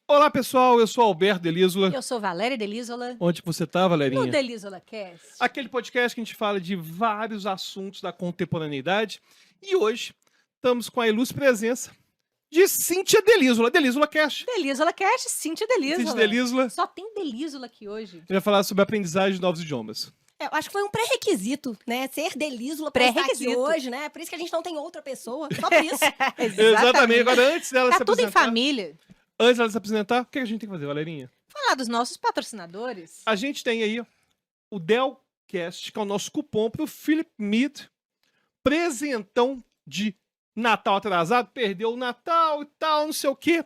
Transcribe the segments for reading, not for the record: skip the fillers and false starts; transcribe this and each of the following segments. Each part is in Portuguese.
Olá, pessoal, eu sou Alberto Delísola. Eu sou Valéria Delísola. Onde você tá, Valerinha? No Delísola Cast. Aquele podcast que a gente fala de vários assuntos da contemporaneidade. E hoje estamos com a ilustre presença de Cíntia Delísola, Delísola Cast. Delísola Cast, Cíntia Delísola. Cíntia Delísola. Só tem Delísola aqui hoje. A gente vai falar sobre a aprendizagem de novos idiomas. Eu acho que foi um pré-requisito, né? Ser Delísola pra estar aqui Pré-requisito. hoje, né? Por isso que a gente não tem outra pessoa, só por isso. Exatamente. Agora, antes dela se Tá tudo em apresentar... família. Antes dela se apresentar, o que a gente tem que fazer, Valerinha? Falar dos nossos patrocinadores. A gente tem aí o Delcast, que é o nosso cupom pro Philip Mead. Presentão de Natal atrasado, perdeu o Natal e tal, não sei o quê.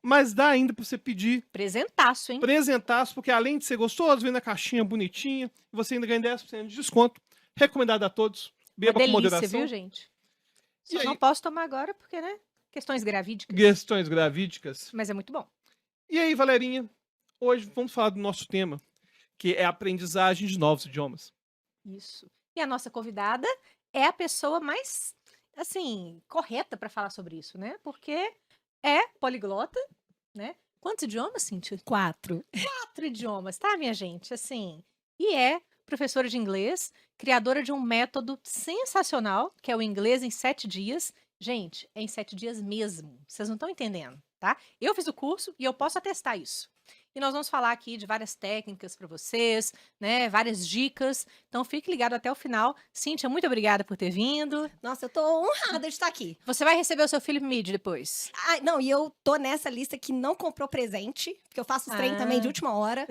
Mas dá ainda pra você pedir Presentaço, hein? presentaço, porque além de ser gostoso, vem na caixinha bonitinha, você ainda ganha 10% de desconto. Recomendado a todos. Beba Uma com delícia, moderação. viu, gente? E Só aí? não posso tomar agora porque, né? Questões gravídicas. Questões gravídicas. Mas é muito bom. E aí, Valerinha, hoje vamos falar do nosso tema, que é a aprendizagem de novos idiomas. Isso. E a nossa convidada é a pessoa mais, assim, correta para falar sobre isso, né? Porque é poliglota, né? Quantos idiomas, Cíntia? 4. 4 idiomas, tá, minha gente? Assim, e é professora de inglês, criadora de um método sensacional, que é o inglês em 7 dias. Gente, é em 7 dias mesmo. Vocês não estão entendendo, tá? Eu fiz o curso e eu posso atestar isso. E nós vamos falar aqui de várias técnicas para vocês, né? Várias dicas. Então fique ligado até o final. Cíntia, muito obrigada por ter vindo. Nossa, eu tô honrada de estar aqui. Você vai receber o seu Philip Mead depois. Ah, não, e eu tô nessa lista que não comprou presente, porque eu faço os trem também de última hora.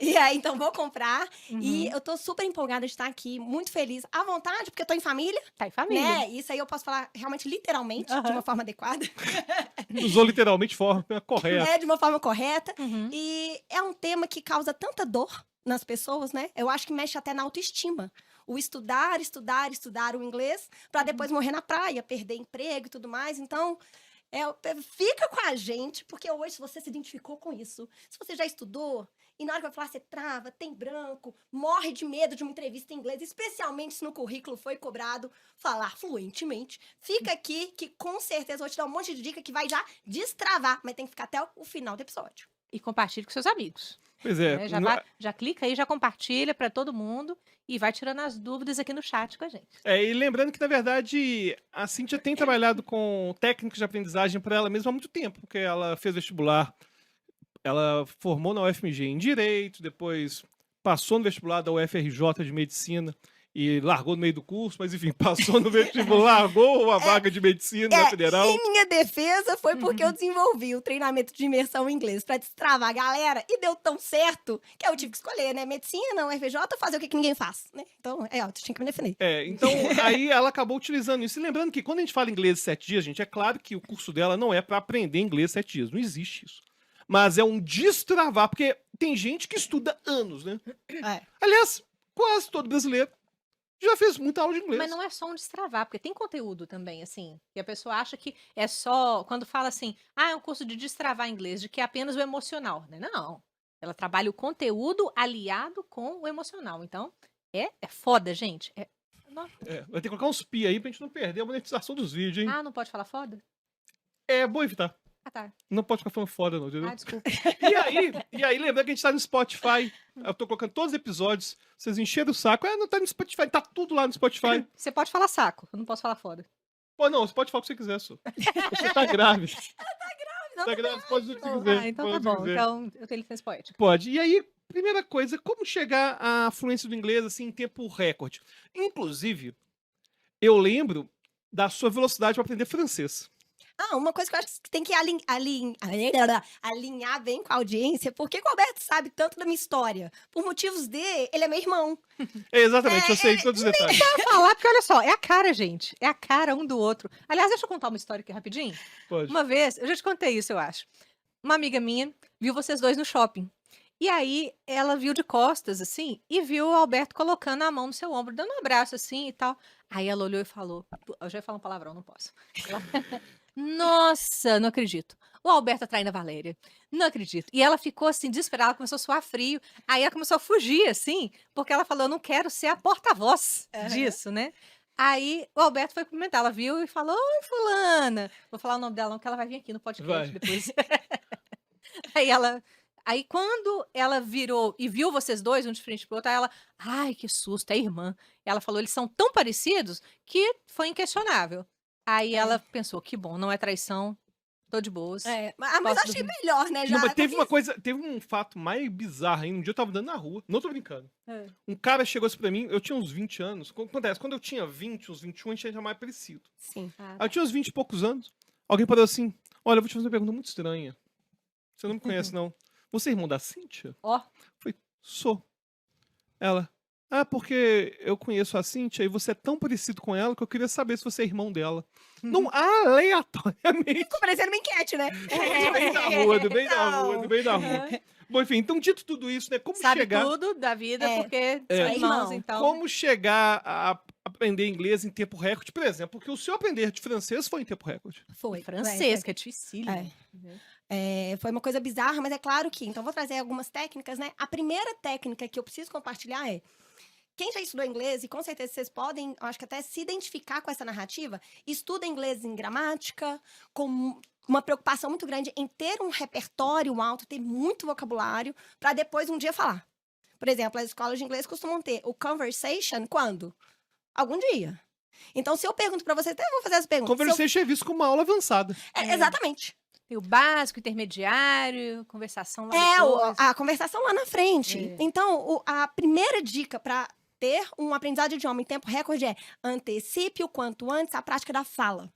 E aí, então vou comprar. E eu tô super empolgada de estar aqui, muito feliz, à vontade, porque eu tô em família, Tá em família. né? Isso aí eu posso falar realmente literalmente, de uma forma adequada. Usou literalmente forma correta. Né? De uma forma correta. Uhum. E é um tema que causa tanta dor nas pessoas, né? Eu acho que mexe até na autoestima. O estudar o inglês, para depois morrer na praia, perder emprego e tudo mais. Então, fica com a gente, porque hoje, se você se identificou com isso, se você já estudou, e na hora que vai falar, você trava, tem branco, morre de medo de uma entrevista em inglês, especialmente se no currículo foi cobrado falar fluentemente, fica aqui que com certeza eu vou te dar um monte de dica que vai já destravar, mas tem que ficar até o final do episódio. E compartilhe com seus amigos. Pois é. Né? Já clica aí, já compartilha para todo mundo e vai tirando as dúvidas aqui no chat com a gente. E lembrando que, na verdade, a Cíntia tem trabalhado com técnicas de aprendizagem para ela mesma há muito tempo, porque ela fez vestibular, ela formou na UFMG em Direito, depois passou no vestibular da UFRJ de Medicina e largou no meio do curso, mas enfim, passou no vestibular, largou a vaga de Medicina na Federal. Em minha defesa, foi porque eu desenvolvi o treinamento de imersão em inglês para destravar a galera e deu tão certo que eu tive que escolher, né? Medicina, UFRJ, fazer o que ninguém faz, né? Então, eu tinha que me defender. Então, aí ela acabou utilizando isso. E lembrando que quando a gente fala inglês em 7 dias, gente, é claro que o curso dela não é para aprender inglês em 7 dias. Não existe isso. Mas é um destravar, porque tem gente que estuda anos, né? Aliás, quase todo brasileiro já fez muita aula de inglês. Mas não é só um destravar, porque tem conteúdo também, assim, que a pessoa acha que é só, quando fala assim, é um curso de destravar inglês, de que é apenas o emocional, né? Não, ela trabalha o conteúdo aliado com o emocional, então é foda, gente. Vai ter que colocar uns pi aí pra gente não perder a monetização dos vídeos, hein? Ah, não pode falar foda? É bom evitar. Ah, tá. Não pode ficar falando foda, não, entendeu? Ah, desculpa. E aí, lembrando que a gente tá no Spotify. Eu tô colocando todos os episódios. Vocês encheram o saco. Não tá no Spotify, tá tudo lá no Spotify. Você pode falar saco, eu não posso falar foda. Pô, não, você pode falar o que você quiser, só. Você tá grave. Não, Tá grave, pode dizer o que você quiser. Ah, então tá pode bom, dizer. então eu tenho licença poética. Pode. E aí, primeira coisa, como chegar à fluência do inglês, assim, em tempo recorde? Inclusive, eu lembro da sua velocidade para aprender francês. Uma coisa que eu acho que tem que alinhar bem com a audiência, porque o Alberto sabe tanto da minha história. Por motivos ele é meu irmão. Exatamente, eu sei todos os detalhes. Falar, porque olha só, é a cara, gente. É a cara um do outro. Aliás, deixa eu contar uma história aqui rapidinho. Pode. Uma vez, eu já te contei isso, eu acho. Uma amiga minha viu vocês dois no shopping. E aí, ela viu de costas, assim, e viu o Alberto colocando a mão no seu ombro, dando um abraço, assim, e tal. Aí ela olhou e falou... Eu já ia falar um palavrão, não posso. Nossa, não acredito. O Alberto atraindo a Valéria. Não acredito. E ela ficou assim, desesperada, ela começou a suar frio. Aí ela começou a fugir, assim, porque ela falou, eu não quero ser a porta-voz disso, né? Aí o Alberto foi cumprimentar, ela viu e falou, oi, fulana. Vou falar o nome dela não, que ela vai vir aqui no podcast Vai. depois. Aí quando ela virou e viu vocês dois, um de frente pro outro, aí ela, ai, que susto, é irmã. Ela falou, eles são tão parecidos que foi inquestionável. Aí ela pensou, que bom, não é traição, tô de boas. Mas Posso achei dormir. melhor, né? Não, mas teve porque- uma coisa, teve um fato mais bizarro ainda. Um dia eu tava andando na rua, não tô brincando. É. Um cara chegou assim pra mim, eu tinha uns 20 anos. Acontece, quando eu tinha 20, uns 21, a gente era mais parecido. Sim. Aí eu tinha uns 20 e poucos anos. Alguém parou assim: olha, eu vou te fazer uma pergunta muito estranha. Você não me conhece, não. Você é irmão da Cíntia? Ó, Eu falei, sou. Ela, porque eu conheço a Cíntia e você é tão parecido com ela que eu queria saber se você é irmão dela. Não, aleatoriamente. Ficou parecendo uma enquete, né? Do meio da rua, do meio da rua, do meio da rua. Bom, enfim, então dito tudo isso, né? Como sabe chegar, tudo da vida, É. porque É. são É irmãos, irmão. então. como chegar a aprender inglês em tempo recorde, por exemplo, porque o seu aprender de francês foi em tempo recorde. Foi. Francês, que é difícil. Foi uma coisa bizarra, mas é claro que. Então, vou trazer algumas técnicas, né? A primeira técnica que eu preciso compartilhar é. Quem já estudou inglês, e com certeza vocês podem, acho que até se identificar com essa narrativa, estuda inglês em gramática, com uma preocupação muito grande em ter um repertório alto, ter muito vocabulário, para depois um dia falar. Por exemplo, as escolas de inglês costumam ter o conversation quando? Algum dia. Então, se eu pergunto para você, até vou fazer essa pergunta. Se eu- Conversation é visto como uma aula avançada. Exatamente. Tem o básico, intermediário, conversação lá depois. A conversação lá na frente. É. Então, a primeira dica para ter um aprendizado de idioma em tempo recorde é antecipe o quanto antes a prática da fala. O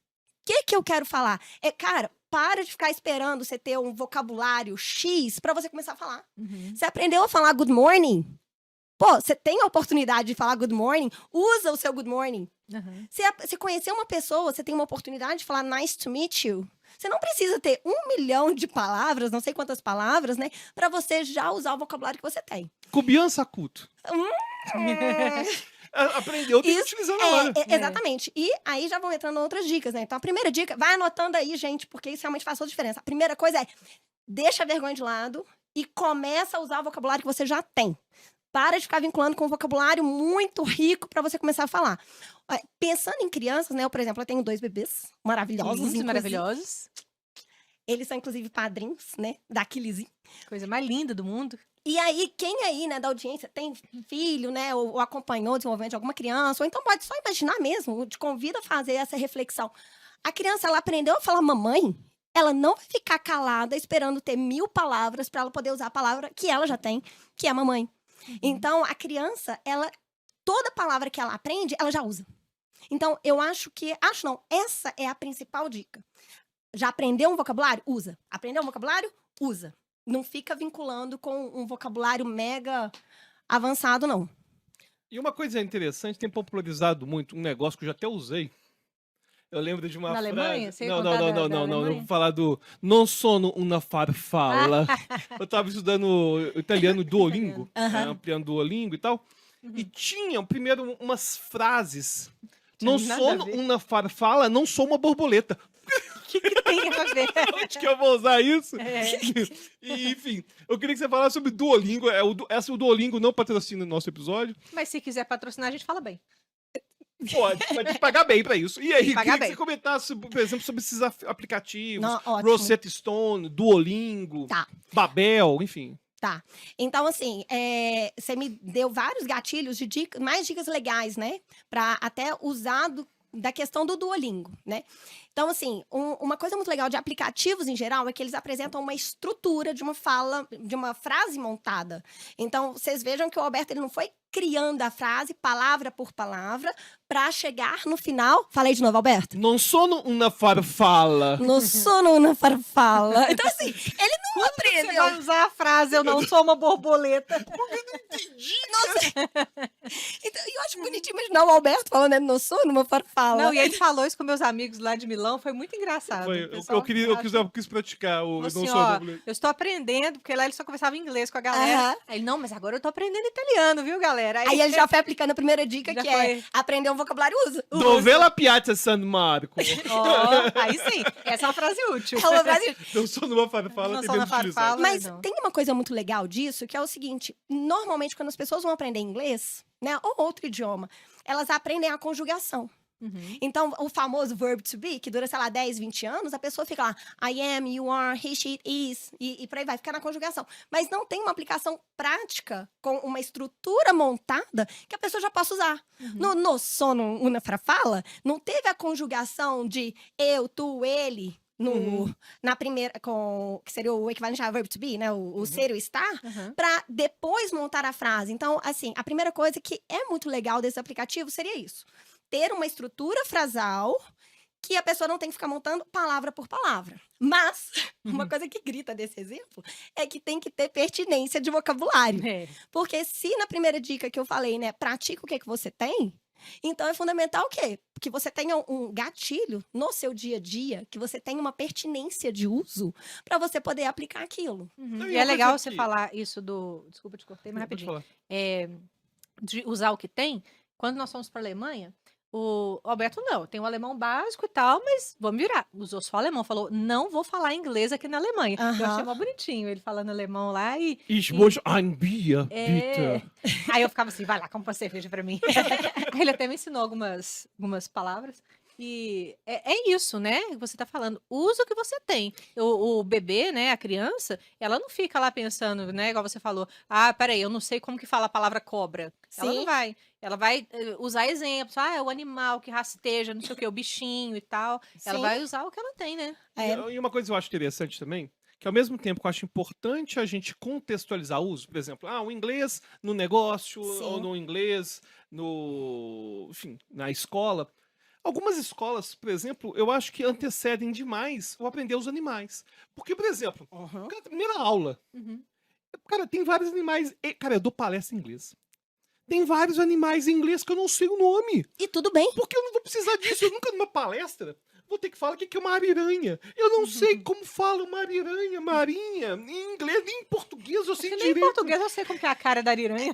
que eu quero falar? Cara, para de ficar esperando você ter um vocabulário X para você começar a falar. Uhum. Você aprendeu a falar good morning? Pô, você tem a oportunidade de falar good morning? Usa o seu good morning. Uhum. Se conhecer uma pessoa, você tem uma oportunidade de falar nice to meet you. Você não precisa ter 1 milhão de palavras, não sei quantas palavras, né? Pra você já usar o vocabulário que você tem. Cubiança culto. Aprendeu, tem que Isso, utilizar na hora. Exatamente. E aí já vão entrando outras dicas, né? Então, a primeira dica, vai anotando aí, gente, porque isso realmente faz toda a diferença. A primeira coisa é, deixa a vergonha de lado e começa a usar o vocabulário que você já tem. Para de ficar vinculando com um vocabulário muito rico para você começar a falar. Pensando em crianças, né? Eu, por exemplo, eu tenho 2 bebês maravilhosos. Lindos e inclusive. maravilhosos. Eles são, inclusive, padrinhos, né? Da Kilizi. Coisa mais linda do mundo. E aí, quem aí, né, da audiência tem filho, né, ou acompanhou o desenvolvimento de alguma criança, ou então pode só imaginar mesmo, te convida a fazer essa reflexão. A criança, ela aprendeu a falar mamãe, ela não vai ficar calada esperando ter 1000 palavras para ela poder usar a palavra que ela já tem, que é mamãe. Então, a criança, toda palavra que ela aprende, ela já usa. Então, essa é a principal dica. Já aprendeu um vocabulário? Usa. Aprendeu um vocabulário? Usa. Não fica vinculando com um vocabulário mega avançado, não. E uma coisa interessante, tem popularizado muito um negócio que eu já até usei. Eu lembro de uma Na frase... Alemanha? Você ia Não, contar da eu Alemanha? vou falar do non sono una farfalla. Eu tava estudando italiano Duolingo, ampliando Duolingo e tal. E tinha, primeiro, umas frases. Tinha Não nada sou a ver. uma farfalla, não sou uma borboleta. O que tem a ver? Onde que eu vou usar isso? É. E, enfim, eu queria que você falasse sobre Duolingo. O Duolingo não patrocina o nosso episódio. Mas se quiser patrocinar, a gente fala bem. Pode pagar bem pra isso. E aí, Pagar queria que bem. você comentasse, por exemplo, sobre esses aplicativos. Não, ótimo. Rosetta Stone, Duolingo, Tá. Babel, enfim. Tá. Então, assim, você me deu vários gatilhos de dicas, mais dicas legais, né? Pra até usar da questão do Duolingo, né? Então, assim, uma coisa muito legal de aplicativos em geral é que eles apresentam uma estrutura de uma fala, de uma frase montada. Então, vocês vejam que o Alberto ele não foi criando a frase, palavra por palavra, pra chegar no final. Falei de novo, Alberto? Não sou uma farfalla. No sono na farfala. Então, assim, ele não Você aprendeu. vai usar a frase, eu não sou uma borboleta. Então, eu acho bonitinho imaginar o Alberto falando no sono numa farfala. Não, e ele falou isso com meus amigos lá de Milão, foi muito engraçado. Foi, O pessoal eu quis praticar o falou não assim, sou ó, borboleta. eu estou aprendendo, porque lá ele só conversava inglês com a galera. Aham. Aí ele, não, mas agora eu tô aprendendo italiano, viu, galera? Aí ele já foi aplicando a primeira dica, Já que foi. é aprender um vocabulário usa. Dove la piazza San Marco. Ó, aí sim, essa é uma frase útil. É uma frase- Não sou numa farfalla, Não tem sou medo uma de utilizar. farfalla. Mas não. tem uma coisa muito legal disso, que é o seguinte: normalmente, quando as pessoas vão aprender inglês, né, ou outro idioma, elas aprendem a conjugação. Uhum. Então, o famoso verb to be, que dura, sei lá, 10, 20 anos, a pessoa fica lá, I am, you are, he, she, it is, e por aí vai, ficar na conjugação. Mas não tem uma aplicação prática com uma estrutura montada que a pessoa já possa usar. Uhum. No sono una fra fala, não teve a conjugação de eu, tu, ele, na primeira, que seria o equivalente a verb to be, né? O ser e o estar, Uhum. para depois montar a frase. Então, assim, a primeira coisa que é muito legal desse aplicativo seria isso. Ter uma estrutura frasal que a pessoa não tem que ficar montando palavra por palavra. Mas, uma coisa que grita desse exemplo é que tem que ter pertinência de vocabulário. É. Porque se na primeira dica que eu falei, né, pratica o que você tem, então é fundamental o quê? Que você tenha um gatilho no seu dia a dia, que você tenha uma pertinência de uso para você poder aplicar aquilo. Uhum. Não, e E uma é legal coisa você que- falar isso do. Desculpa, te cortei, mas Pode rapidinho. falar. De usar o que tem. Quando nós fomos para a Alemanha, o Alberto não, tem o alemão básico e tal, mas vamos virar. Usou só alemão, falou: não vou falar inglês aqui na Alemanha. Eu achei Aham. mó bonitinho ele falando alemão lá e. Ich e- muss ein Bier, É. bitte. Aí eu ficava assim, vai lá, compra uma cerveja pra mim. Aí ele até me ensinou algumas palavras. E é isso, né? Que você tá falando. Usa o que você tem. O bebê, né? A criança, ela não fica lá pensando, né? Igual você falou. Ah, peraí, eu não sei como que fala a palavra cobra. Ela não Sim. vai. Ela vai usar exemplos. Ah, é o animal que rasteja, não sei o que, o bichinho e tal. Ela Sim. vai usar o que ela tem, né? É. E uma coisa que eu acho interessante também, que ao mesmo tempo que eu acho importante a gente contextualizar o uso, por exemplo, o inglês no negócio, ou Sim. no inglês enfim, na escola. Algumas escolas, por exemplo, eu acho que antecedem demais o aprender os animais. Porque, por exemplo, Uhum. cara, primeira aula, Uhum. cara, tem vários animais. Cara, eu dou palestra em inglês. Tem vários animais em inglês que eu não sei o nome. E tudo bem. Porque eu não vou precisar disso. Eu nunca, numa palestra, vou ter que falar o que é uma ariranha. Eu não sei como fala uma ariranha, marinha, em inglês, nem em português eu sei Porque nem em direito. português eu sei como que é a cara da ariranha.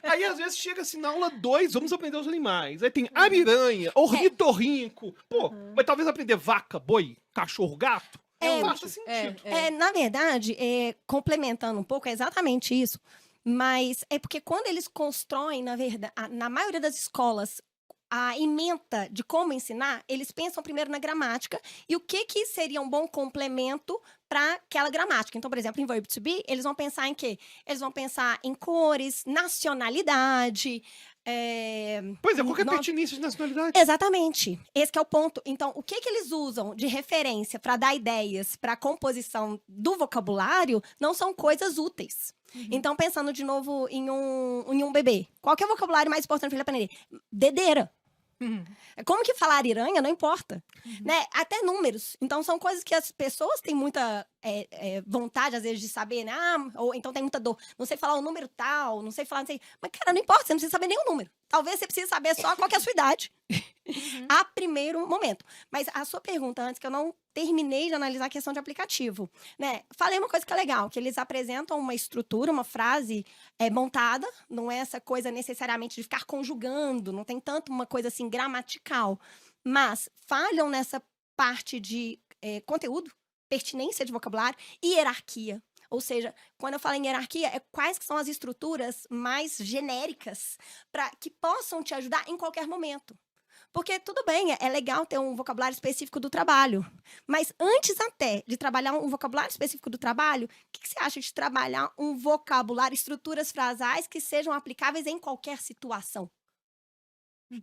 Aí, às vezes, chega assim, na aula 2, vamos aprender os animais. Aí tem ariranha, ornitorrinco. Pô, mas talvez aprender vaca, boi, cachorro, gato. É, Não faça sentido. Na verdade, complementando um pouco, é exatamente isso. Mas é porque quando eles constroem, na verdade, na maioria das escolas, a ementa de como ensinar, eles pensam primeiro na gramática e o que seria um bom complemento para aquela gramática. Então, por exemplo, em verb to be, eles vão pensar em quê? Eles vão pensar em cores, nacionalidade. Pois é, qualquer no- pertinência de nacionalidade. Exatamente. Esse que é o ponto. Então, o que eles usam de referência para dar ideias para a composição do vocabulário não são coisas úteis. Então, pensando de novo em um bebê. Qual que é o vocabulário mais importante para ele aprender? Dedeira. Uhum. Como que falar ariranha não importa, né? Até números. Então, são coisas que as pessoas têm muita vontade, às vezes, de saber, né? Ou então tem muita dor. Não sei falar o número tal, não sei falar, não sei. Mas, cara, não importa, você não precisa saber nenhum número. Talvez você precise saber só qual que é a sua idade. A primeiro momento. Mas a sua pergunta, antes que eu não terminei de analisar a questão de aplicativo, né? Falei uma coisa que é legal, que eles apresentam uma estrutura, uma frase montada, não é essa coisa necessariamente de ficar conjugando, não tem tanto uma coisa assim gramatical, mas falham nessa parte de conteúdo, pertinência de vocabulário e hierarquia. Ou seja, quando eu falo em hierarquia, quais que são as estruturas mais genéricas para que possam te ajudar em qualquer momento. Porque tudo bem, é legal ter um vocabulário específico do trabalho. Mas antes até de trabalhar um vocabulário específico do trabalho, o que você acha de trabalhar um vocabulário, estruturas frasais que sejam aplicáveis em qualquer situação?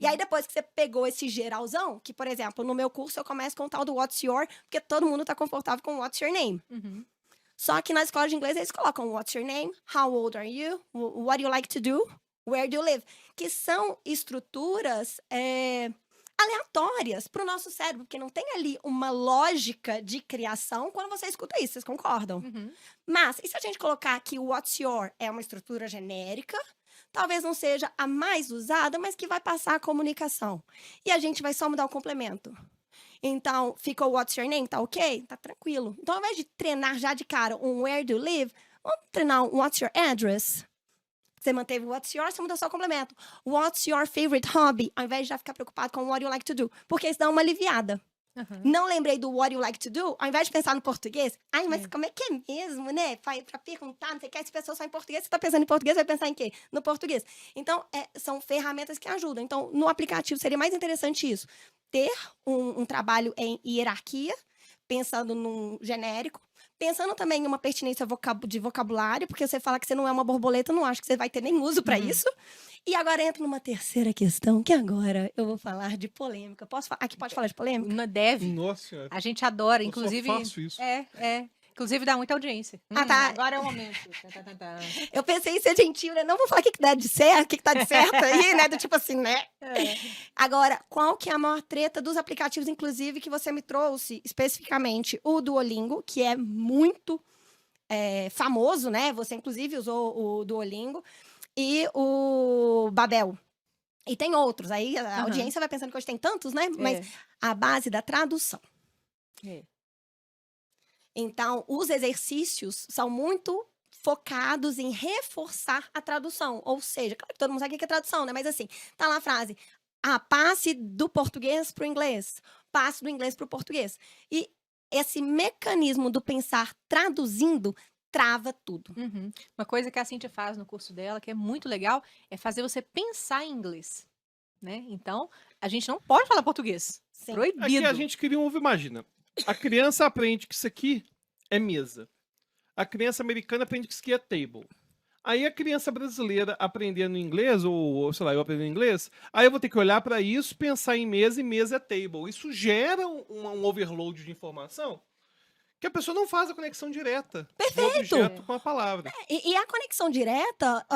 E aí, depois que você pegou esse geralzão, que, por exemplo, no meu curso eu começo com o tal do What's Your, porque todo mundo tá confortável com What's Your Name. Uhum. Só que na escola de inglês eles colocam What's your name? How old are you? What do you like to do? Where do you live? Que são estruturas aleatórias para o nosso cérebro, porque não tem ali uma lógica de criação quando você escuta isso, vocês concordam? Uhum. Mas, e se a gente colocar que o What's your é uma estrutura genérica, talvez não seja a mais usada, mas que vai passar a comunicação. E a gente vai só mudar o complemento. Então, ficou What's your name? Tá ok? Tá tranquilo. Então, ao invés de treinar já de cara um Where do you live, vamos treinar um What's your address? Você manteve o What's your, você muda só o complemento. What's your favorite hobby? Ao invés de já ficar preocupado com What do you like to do? Porque isso dá uma aliviada. Aham. Não lembrei do what you like to do, ao invés de pensar no português, ai, mas como é que é mesmo, né? Pra perguntar, não sei o que, se a pessoa só em português, você tá pensando em português, vai pensar em quê? No português. Então, são ferramentas que ajudam. Então, no aplicativo seria mais interessante isso. Ter um trabalho em hierarquia, pensando num genérico, pensando também em uma pertinência de vocabulário, porque você fala que você não é uma borboleta, não acho que você vai ter nem uso para isso. E agora entra numa terceira questão, que agora eu vou falar de polêmica. Posso falar? Aqui pode falar de polêmica? Não deve. Nossa senhora. A gente adora, Eu inclusive. só faço isso. Inclusive dá muita audiência. Tá. Agora é o momento. Tá. Eu pensei em ser gentil, né? Não vou falar o que dá de certo, o que tá de certo aí, né? Do tipo assim, né? Agora, qual que é a maior treta dos aplicativos, inclusive, que você me trouxe especificamente? O Duolingo, que é muito famoso, né? Você, inclusive, usou o Duolingo. E o Babel. E tem outros. Aí a audiência vai pensando que hoje tem tantos, né? Mas a base da tradução. Então, os exercícios são muito focados em reforçar a tradução. Ou seja, claro que todo mundo sabe o que é tradução, né? Mas assim, tá lá a frase, passe do português para o inglês, passe do inglês para o português. E esse mecanismo do pensar traduzindo trava tudo. Uma coisa que a Cíntia faz no curso dela, que é muito legal, é fazer você pensar em inglês, né? Então, a gente não pode falar português. Sim. Proibido. Aqui a gente cria um ovo, imagina. A criança aprende que isso aqui é mesa. A criança americana aprende que isso aqui é table. Aí a criança brasileira aprendendo inglês, ou sei lá, eu aprendendo inglês, aí eu vou ter que olhar para isso, pensar em mesa e mesa é table. Isso gera um overload de informação que a pessoa não faz a conexão direta do objeto com a palavra. E a conexão direta,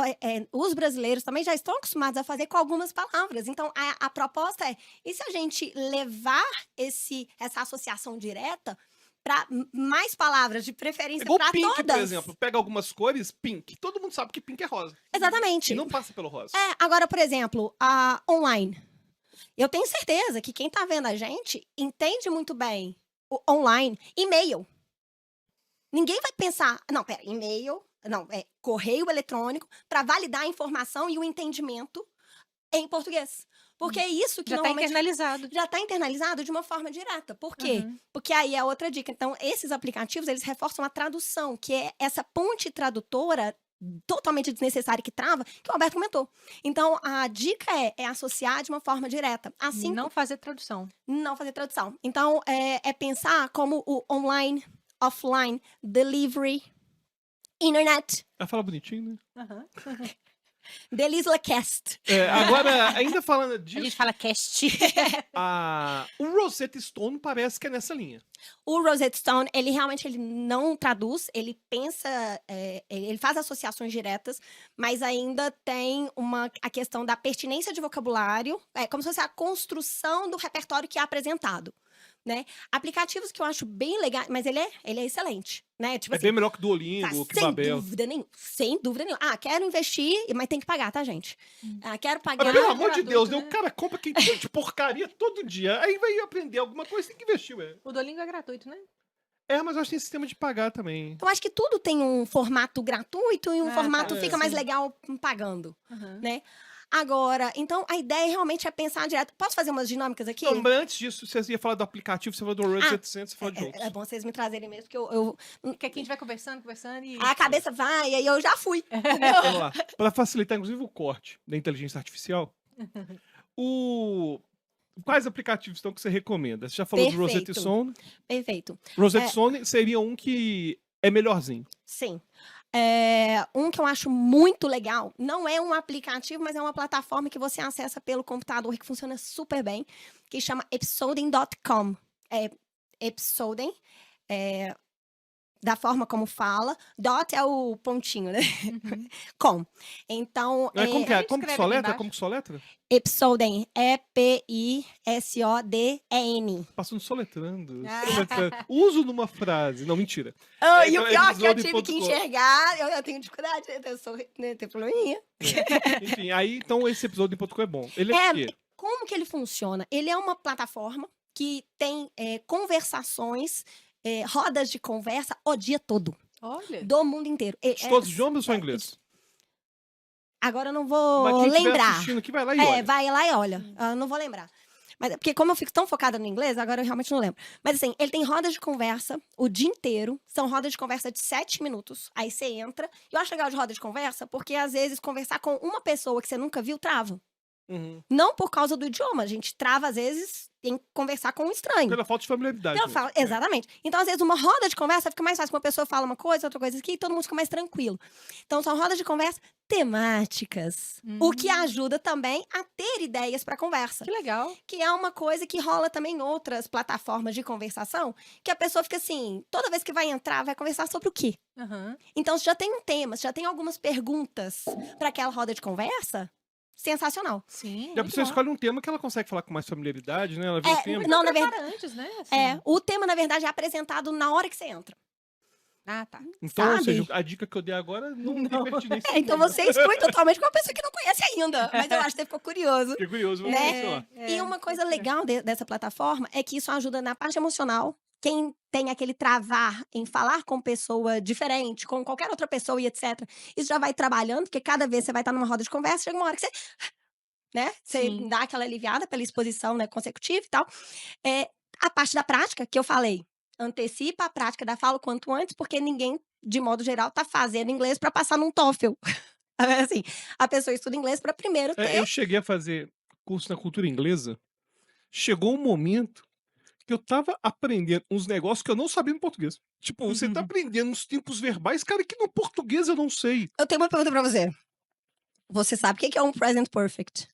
os brasileiros também já estão acostumados a fazer com algumas palavras. Então, a proposta e se a gente levar essa associação direta para mais palavras, de preferência para pink, todas? Por exemplo, pega algumas cores, pink. Todo mundo sabe que pink é rosa. Exatamente. E não passa pelo rosa. Agora, por exemplo, a online. Eu tenho certeza que quem está vendo a gente entende muito bem o online, e-mail. Ninguém vai pensar, não, pera, e-mail, não, correio eletrônico para validar a informação e o entendimento em português. Porque é isso que já está normalmente internalizado. já está internalizado de uma forma direta. Por quê? Porque aí é outra dica. Então, esses aplicativos, eles reforçam a tradução, que é essa ponte tradutora totalmente desnecessária que trava, que o Alberto comentou. Então, a dica é associar de uma forma direta. Assim, não fazer tradução. Não fazer tradução. Então, é pensar como o online, offline, delivery, internet. Ela fala bonitinho, né? Delislacast. Agora, ainda falando disso... A gente fala cast. O Rosetta Stone parece que é nessa linha. O Rosetta Stone, ele realmente não traduz, ele pensa, ele faz associações diretas, mas ainda tem a questão da pertinência de vocabulário, como se fosse a construção do repertório que é apresentado. Né? Aplicativos que eu acho bem legais, mas ele é excelente, né? Tipo é bem melhor que Duolingo, que Babel. Sem dúvida nenhuma. Quero investir, mas tem que pagar, tá, gente? Quero pagar. Mas, pelo amor de Deus, né? O cara compra que de porcaria todo dia, aí vai aprender alguma coisa, tem que investir, ué. O Duolingo é gratuito, né? Mas eu acho que tem sistema de pagar também. Eu acho que tudo tem um formato gratuito e um formato fica mais sim. legal pagando, né? Agora, então, a ideia realmente é pensar direto. Posso fazer umas dinâmicas aqui? Não, mas antes disso, você ia falar do aplicativo, você falou do Rosetta Stone, você falou de outros. É bom vocês me trazerem mesmo, porque Porque aqui a gente vai conversando e... a cabeça vai, e aí eu já fui. Vamos lá. Para facilitar, inclusive, o corte da inteligência artificial, quais aplicativos estão que você recomenda? Você já falou do Rosetta Stone. Perfeito. Rosetta Stone seria um que é melhorzinho. Sim. Um que eu acho muito legal, não é um aplicativo, mas é uma plataforma que você acessa pelo computador, que funciona super bem, que chama Episoding.com. Episoding, da forma como fala, dot é o pontinho, né? Com. Então, como que soletra? Como que soletra? Episoding, EPISODEN. Passando soletrando. Uso numa frase. Não, mentira. E o pior que eu tive que enxergar, eu tenho dificuldade, eu tenho probleminha. Enfim, aí, então, esse episódio.com é bom. Ele é o quê? Como que ele funciona? Ele é uma plataforma que tem conversações, rodas de conversa o dia todo. Olha. Do mundo inteiro. De todos os idiomas ou só inglês? Agora eu não vou Mas quem lembrar. Assistindo aqui, vai lá e olha. Vai lá e olha. Eu não vou lembrar. Mas é porque como eu fico tão focada no inglês, agora eu realmente não lembro. Mas assim, ele tem rodas de conversa o dia inteiro. São rodas de conversa de 7 minutos. Aí você entra. Eu acho legal de roda de conversa, porque às vezes conversar com uma pessoa que você nunca viu trava. Uhum. Não por causa do idioma. A gente trava, às vezes, em conversar com um estranho. Pela falta de familiaridade. Eu mesmo. falo, exatamente. Então, às vezes, uma roda de conversa fica mais fácil. Uma pessoa fala uma coisa, outra coisa aqui, e todo mundo fica mais tranquilo. Então, são rodas de conversa temáticas. O que ajuda também a ter ideias para conversa. Que legal. Que é uma coisa que rola também em outras plataformas de conversação, que a pessoa fica assim, toda vez que vai entrar, vai conversar sobre o quê? Aham. Então, se já tem um tema, se já tem algumas perguntas para aquela roda de conversa, sensacional. Sim, E a muito pessoa bom. escolhe um tema que ela consegue falar com mais familiaridade, né? Ela vê o tema. Não, na verdade, Prepara antes, né? Assim. o tema, na verdade, é apresentado na hora que você entra. Ah, tá. Então, ou sabe? seja, a dica que eu dei agora não tem pertinência. Então você exclui totalmente com uma pessoa que não conhece ainda. Mas eu acho que você ficou curioso. Fiquei curioso, vamos Né? ver só. E uma coisa legal dessa plataforma é que isso ajuda na parte emocional. Quem tem aquele travar em falar com pessoa diferente, com qualquer outra pessoa e etc. Isso já vai trabalhando, porque cada vez você vai estar numa roda de conversa, chega uma hora que você, né? Você Sim. dá aquela aliviada pela exposição, né, consecutiva e tal. A parte da prática, que eu falei, antecipa a prática da fala o quanto antes, porque ninguém, de modo geral, tá fazendo inglês para passar num TOEFL. Assim, a pessoa estuda inglês para primeiro ter. Eu cheguei a fazer curso na cultura inglesa. Chegou um momento que eu tava aprendendo uns negócios que eu não sabia no português. Tipo, você tá aprendendo uns tempos verbais, cara, que no português eu não sei. Eu tenho uma pergunta pra você. Você sabe o que é um present perfect?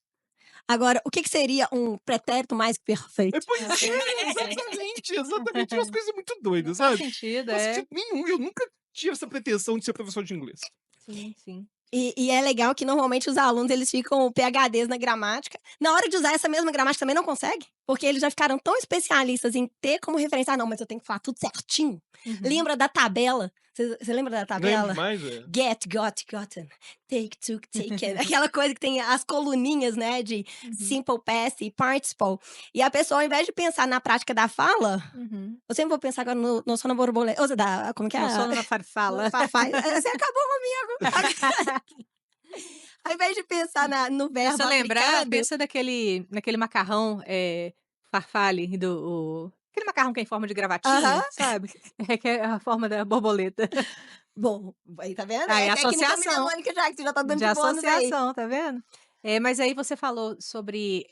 Agora, o que seria um pretérito mais perfeito? Pois é, exatamente. Umas coisas muito doidas, Faz sabe? sentido, Não faz é. sentido nenhum. Eu nunca tive essa pretensão de ser professor de inglês. Sim, sim. E é legal que normalmente os alunos eles ficam PhDs na gramática. Na hora de usar essa mesma gramática também não consegue, porque eles já ficaram tão especialistas em ter como referência. Ah, não, mas eu tenho que falar tudo certinho. Lembra da tabela? Você lembra da Lembro tabela? demais, Get, got, gotten. Take, took, taken. Aquela coisa que tem as coluninhas, né? De simple past e participle. E a pessoa, ao invés de pensar na prática da fala, eu sempre vou pensar agora no sono borboleta. Ou seja, como que é? Não sono na farfala. Você acabou comigo. Ao invés de pensar no verbo Se eu lembrar, aplicado, pensa naquele macarrão farfalle aquele macarrão que é em forma de gravatinha, Aham. sabe? Que é a forma da borboleta. Bom, aí tá vendo? Aí, É técnica associação. mnemônica já, que você já tá dando De de bônus aí. associação, tá vendo? Mas aí você falou sobre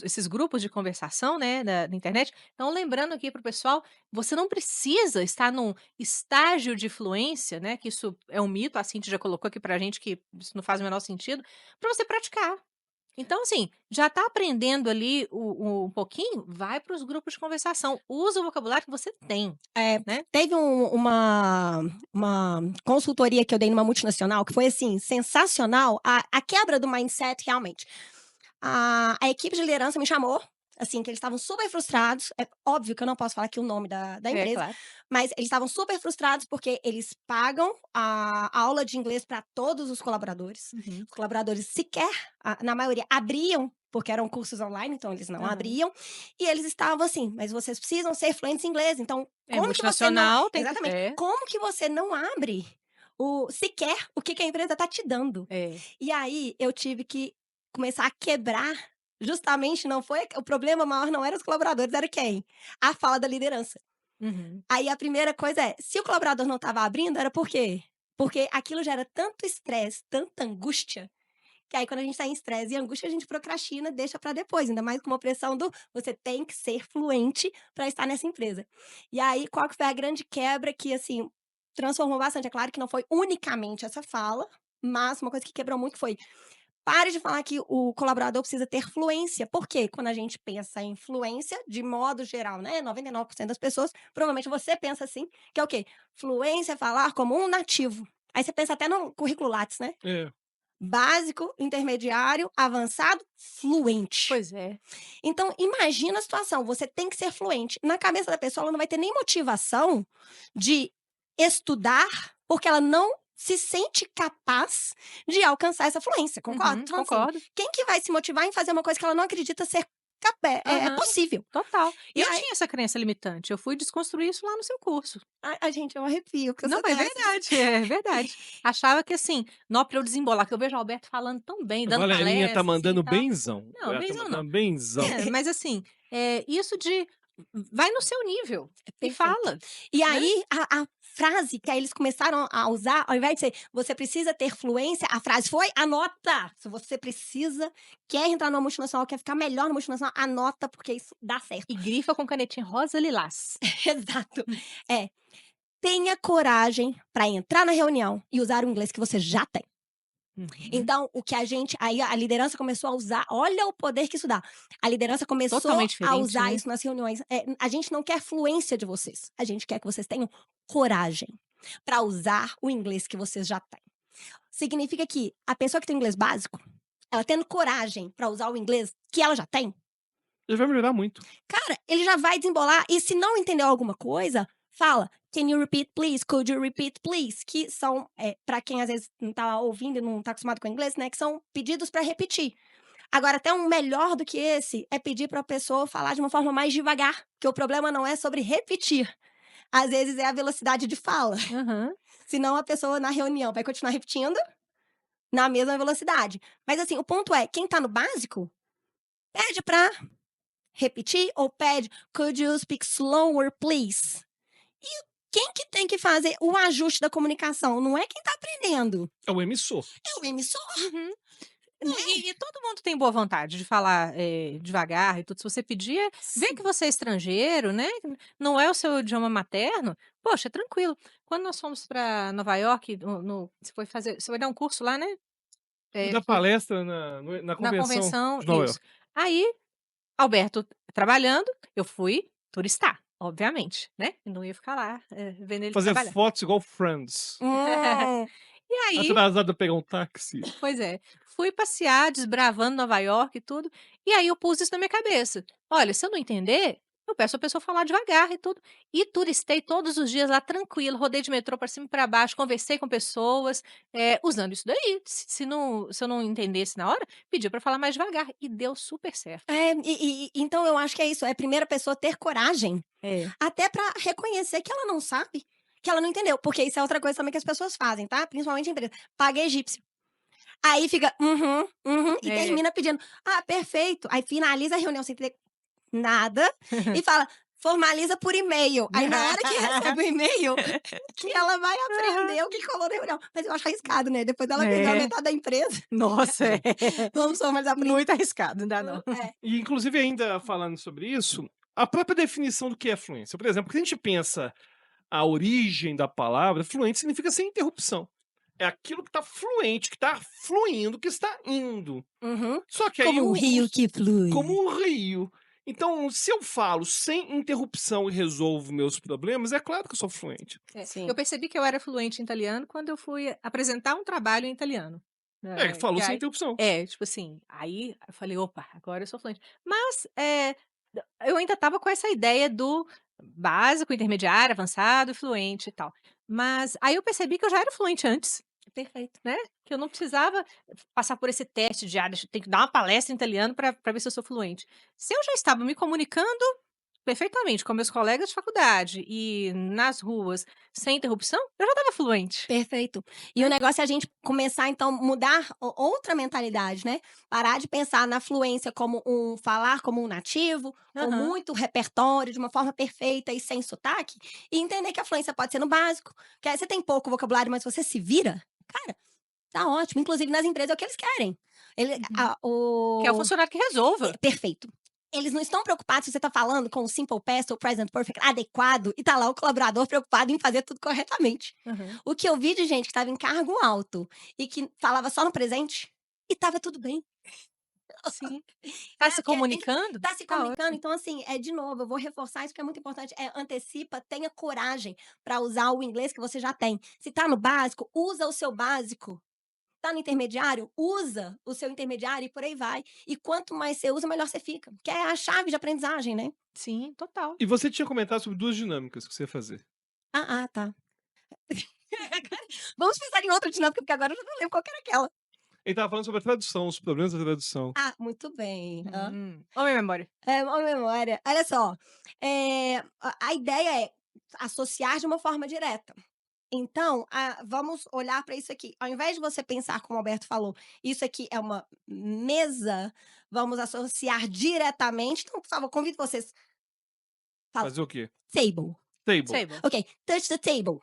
esses grupos de conversação, né, na internet. Então, lembrando aqui pro pessoal, você não precisa estar num estágio de fluência, né, que isso é um mito, a Cintia já colocou aqui pra gente que isso não faz o menor sentido, pra você praticar. Então, assim, já tá aprendendo ali um pouquinho, vai para os grupos de conversação. Usa o vocabulário que você tem. Né? Teve uma consultoria que eu dei numa multinacional que foi, assim, sensacional. A quebra do mindset, realmente. A equipe de liderança me chamou, assim, que eles estavam super frustrados. É óbvio que eu não posso falar aqui o nome da empresa, Claro. mas eles estavam super frustrados porque eles pagam a aula de inglês para todos os colaboradores. Os colaboradores sequer, na maioria, abriam, porque eram cursos online, então eles não abriam. E eles estavam assim, mas vocês precisam ser fluentes em inglês, então como que você não... multinacional, tem Exatamente. Como que você não abre sequer o que a empresa está te dando? E aí eu tive que começar a quebrar. Justamente não foi o problema maior, não era os colaboradores, era quem? A fala da liderança. Aí a primeira coisa é, se o colaborador não estava abrindo, era por quê? Porque aquilo gera tanto estresse, tanta angústia, que aí quando a gente está em estresse e angústia, a gente procrastina, deixa para depois, ainda mais com uma pressão do você tem que ser fluente para estar nessa empresa. E aí, qual que foi a grande quebra que, assim, transformou bastante? É claro que não foi unicamente essa fala, mas uma coisa que quebrou muito foi: pare de falar que o colaborador precisa ter fluência. Por quê? Quando a gente pensa em fluência, de modo geral, né? 99% das pessoas, provavelmente você pensa assim, que é o quê? Fluência é falar como um nativo. Aí você pensa até no currículo Lattes, né? Básico, intermediário, avançado, fluente. Pois é. Então, imagina a situação, você tem que ser fluente. Na cabeça da pessoa, ela não vai ter nem motivação de estudar, porque ela não se sente capaz de alcançar essa fluência, concorda? Então, assim, Concordo. quem que vai se motivar em fazer uma coisa que ela não acredita ser é Aham. possível. Total. E E eu aí, tinha essa crença limitante. Eu fui desconstruir isso lá no seu curso. gente, eu arrepio, porque eu Não, sou é dessas. verdade, é verdade. Achava que assim, não, pra eu desembolar, que eu vejo o Alberto falando tão bem, A dando Valerinha tá palestra, assim e mandando tal. benzão. Não, Ela tá benzão não. mandando benzão. Mas assim, isso de vai no seu nível e Perfeito. fala, E né? aí, a frase que aí eles começaram a usar, ao invés de ser você precisa ter fluência, a frase foi anota. Se você precisa, quer entrar numa multinacional, quer ficar melhor na multinacional, anota, porque isso dá certo. E grifa com canetinha rosa lilás. Exato. É, tenha coragem para entrar na reunião e usar o inglês que você já tem. Uhum. Então, o que aí a liderança começou a usar, olha o poder que isso dá. A liderança começou Totalmente a diferente, usar né? isso nas reuniões. A gente não quer fluência de vocês, a gente quer que vocês tenham coragem para usar o inglês que vocês já têm. Significa que a pessoa que tem inglês básico, ela tendo coragem para usar o inglês que ela já tem, Ele vai melhorar muito. cara, ele já vai desembolar. E se não entendeu alguma coisa, fala. Can you repeat, please? Could you repeat, please? Que são, para quem às vezes não tá ouvindo e não tá acostumado com inglês, né? Que são pedidos para repetir. Agora, até um melhor do que esse é pedir para a pessoa falar de uma forma mais devagar, que o problema não é sobre repetir. Às vezes é a velocidade de fala. Uhum. Senão a pessoa na reunião vai continuar repetindo na mesma velocidade. Mas assim, o ponto é, quem tá no básico, pede para repetir ou pede could you speak slower, please? E quem que tem que fazer o ajuste da comunicação? Não é quem tá aprendendo, É o emissor. é o emissor, Uhum. né? Não, e todo mundo tem boa vontade de falar devagar e tudo. Se você pedir, vê que Sim. você é estrangeiro, né? Não é o seu idioma materno, poxa, tranquilo. Quando nós fomos para Nova York, você foi dar um curso lá, né? Fui É, dar foi palestra na na convenção convenção, de Nova isso. York. Aí, Alberto trabalhando, eu fui turistar, obviamente, né? Eu não ia ficar lá vendo ele Fazer trabalhar. fotos igual Friends. Hum, E aí, Atrasado pra pegar um táxi. pois é, fui passear desbravando Nova York e tudo, e aí eu pus isso na minha cabeça. Olha, se eu não entender, eu peço a pessoa falar devagar e tudo. E turistei todos os dias lá tranquilo, rodei de metrô para cima e para baixo, conversei com pessoas, usando isso daí. Se eu não entendesse na hora, pedi para falar mais devagar e deu super certo. então eu acho que é isso, é a primeira pessoa ter coragem, É. até pra reconhecer que ela não sabe, que ela não entendeu, porque isso é outra coisa também que as pessoas fazem, tá? Principalmente em empresa. Paga egípcio. Aí fica, e É. termina pedindo, ah, perfeito. Aí finaliza a reunião sem entender nada e fala, formaliza por e-mail. Aí na hora que recebe o e-mail, que ela vai aprender o que rolou na reunião. Mas eu acho arriscado, né? Depois dela perdeu a É. metade da empresa, Nossa, é. vamos formalizar por e-mail. Muito arriscado, não dá não. E inclusive ainda falando sobre isso, a própria definição do que é fluência. Por exemplo, quando a gente pensa a origem da palavra, fluente significa sem interrupção. É aquilo que está fluente, que está fluindo, que está indo. Uhum. Só que aí Como um rio que flui. como um rio. Então, se eu falo sem interrupção e resolvo meus problemas, é claro que eu sou fluente. Sim. Eu percebi que eu era fluente em italiano quando eu fui apresentar um trabalho em italiano. Falou E sem aí, interrupção. tipo assim, aí eu falei, opa, agora eu sou fluente. Mas eu ainda estava com essa ideia do básico, intermediário, avançado, fluente e tal. Mas aí eu percebi que eu já era fluente antes, Perfeito. né? Que eu não precisava passar por esse teste de, deixa eu ter que dar uma palestra em italiano para ver se eu sou fluente. Se eu já estava me comunicando perfeitamente com meus colegas de faculdade e nas ruas, sem interrupção, eu já estava fluente. Perfeito. E o negócio é a gente começar, então, mudar outra mentalidade, né? Parar de pensar na fluência como falar como um nativo, com Aham. muito repertório, de uma forma perfeita e sem sotaque, e entender que a fluência pode ser no básico. Que aí você tem pouco vocabulário, mas você se vira, cara, tá ótimo. Inclusive, nas empresas é o que eles querem. Que é o funcionário que resolva. Perfeito. Eles não estão preocupados se você está falando com o Simple Past ou Present Perfect adequado e tá lá o colaborador preocupado em fazer tudo corretamente. Aham. O que eu vi de gente que estava em cargo alto e que falava só no presente e estava tudo bem. Sim. Tá se Porque tem que comunicando? tá se Tá comunicando. ótimo. Então, assim, de novo, eu vou reforçar isso que é muito importante. Antecipa, tenha coragem para usar o inglês que você já tem. Se tá no básico, usa o seu básico. Tá no intermediário, usa o seu intermediário e por aí vai. E quanto mais você usa, melhor você fica. Que é a chave de aprendizagem, né? Sim, total. E você tinha comentado sobre 2 dinâmicas que você ia fazer. Tá. Vamos pensar em outra dinâmica, porque agora eu já não lembro qual que era aquela. Ele tava falando sobre a tradução, os problemas da tradução. Ah, muito bem. Ô, minha memória. Uma memória. Olha só, a ideia é associar de uma forma direta. Então, vamos olhar para isso aqui. Ao invés de você pensar, como o Alberto falou, isso aqui é uma mesa, vamos associar diretamente. Então, por favor, convido vocês. Fala. Fazer o quê? Table. Table. Table. Ok, touch the table.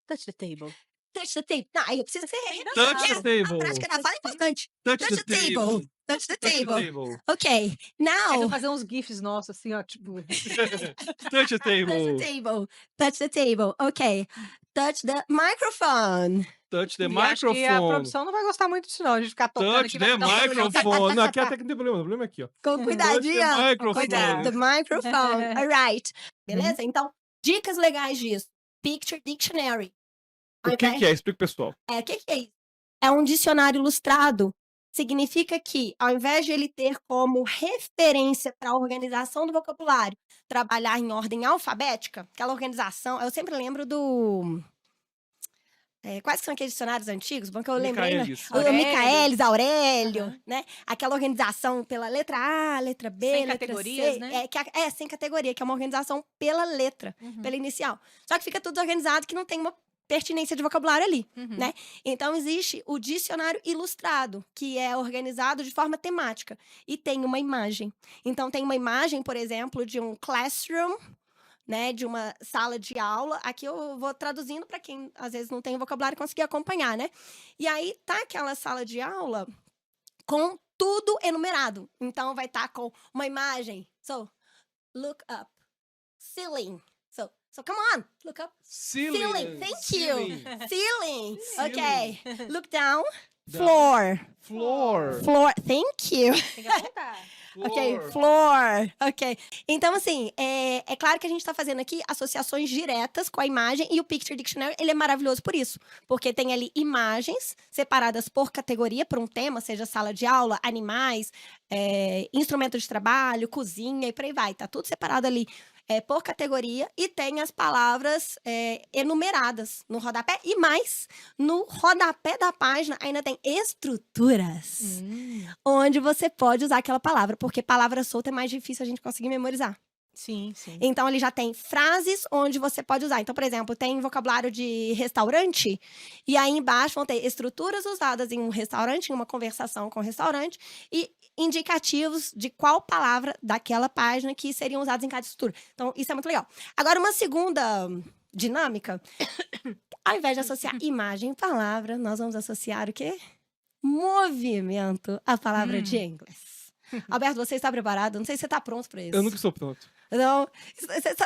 Touch the table. Touch the table. Não, aí eu preciso ser. Touch the A table. prática da fala é importante. Touch Touch the table. Touch the Touch the table. table. Ok, Aí now. vou fazer uns gifs nossos, assim, ó, tipo... Touch the Touch the table. table. Touch the table. Ok. Touch the microphone. Touch the E acho que a microphone. produção não vai gostar muito disso, não. A gente ficar tocando Touch aqui, the vai dar um barulhão. microphone. Não, aqui até que não tem problema. O problema é aqui, ó. Com cuidadinho. Touch the microphone. Cuidado. The microphone. Alright. Beleza? Então, dicas legais disso. Picture Dictionary. O que é? Explica pro pessoal. O que é isso? É um dicionário ilustrado. Significa que, ao invés de ele ter como referência para a organização do vocabulário, trabalhar em ordem alfabética, aquela organização, eu sempre lembro do... quais são aqueles dicionários antigos? Bom que eu lembrei, né? Micaelis. O Aurélio. Micaelis, Aurélio, Aham. né? Aquela organização pela letra A, letra B, Sem letra categorias, C. né? Sem categoria, que é uma organização pela letra, Uhum, pela inicial. Só que fica tudo organizado que não tem uma pertinência de vocabulário ali, uhum. né? Então, existe o dicionário ilustrado, que é organizado de forma temática. E tem uma imagem. Então, tem uma imagem, por exemplo, de um classroom, né, de uma sala de aula. Aqui eu vou traduzindo para quem às vezes não tem vocabulário conseguir acompanhar, né? E aí tá aquela sala de aula com tudo enumerado. Então vai estar com uma imagem. So, look up. Ceiling. So come on, look up. Ceiling. Thank you. Ceiling. Okay. Look down. Floor. Floor. Floor. Thank you. Tem que apontar. Ok, floor. Ok. Então, assim, é claro que a gente está fazendo aqui associações diretas com a imagem e o Picture Dictionary, ele é maravilhoso por isso. Porque tem ali imagens separadas por categoria, por um tema, seja sala de aula, animais, instrumento de trabalho, cozinha e por aí vai. Tá tudo separado ali por categoria e tem as palavras enumeradas no rodapé. E mais, no rodapé da página ainda tem estruturas. Onde você pode usar aquela palavra, porque palavra solta é mais difícil a gente conseguir memorizar. Sim, sim. Então, ele já tem frases onde você pode usar. Então, por exemplo, tem vocabulário de restaurante, e aí embaixo vão ter estruturas usadas em um restaurante, em uma conversação com o restaurante, e indicativos de qual palavra daquela página que seriam usados em cada estrutura. Então, isso é muito legal. Agora, uma segunda dinâmica, ao invés de associar imagem e palavra, nós vamos associar o quê? Movimento à palavra de inglês. Alberto, você está preparado? Não sei se você está pronto para isso. Eu nunca estou pronto. Não,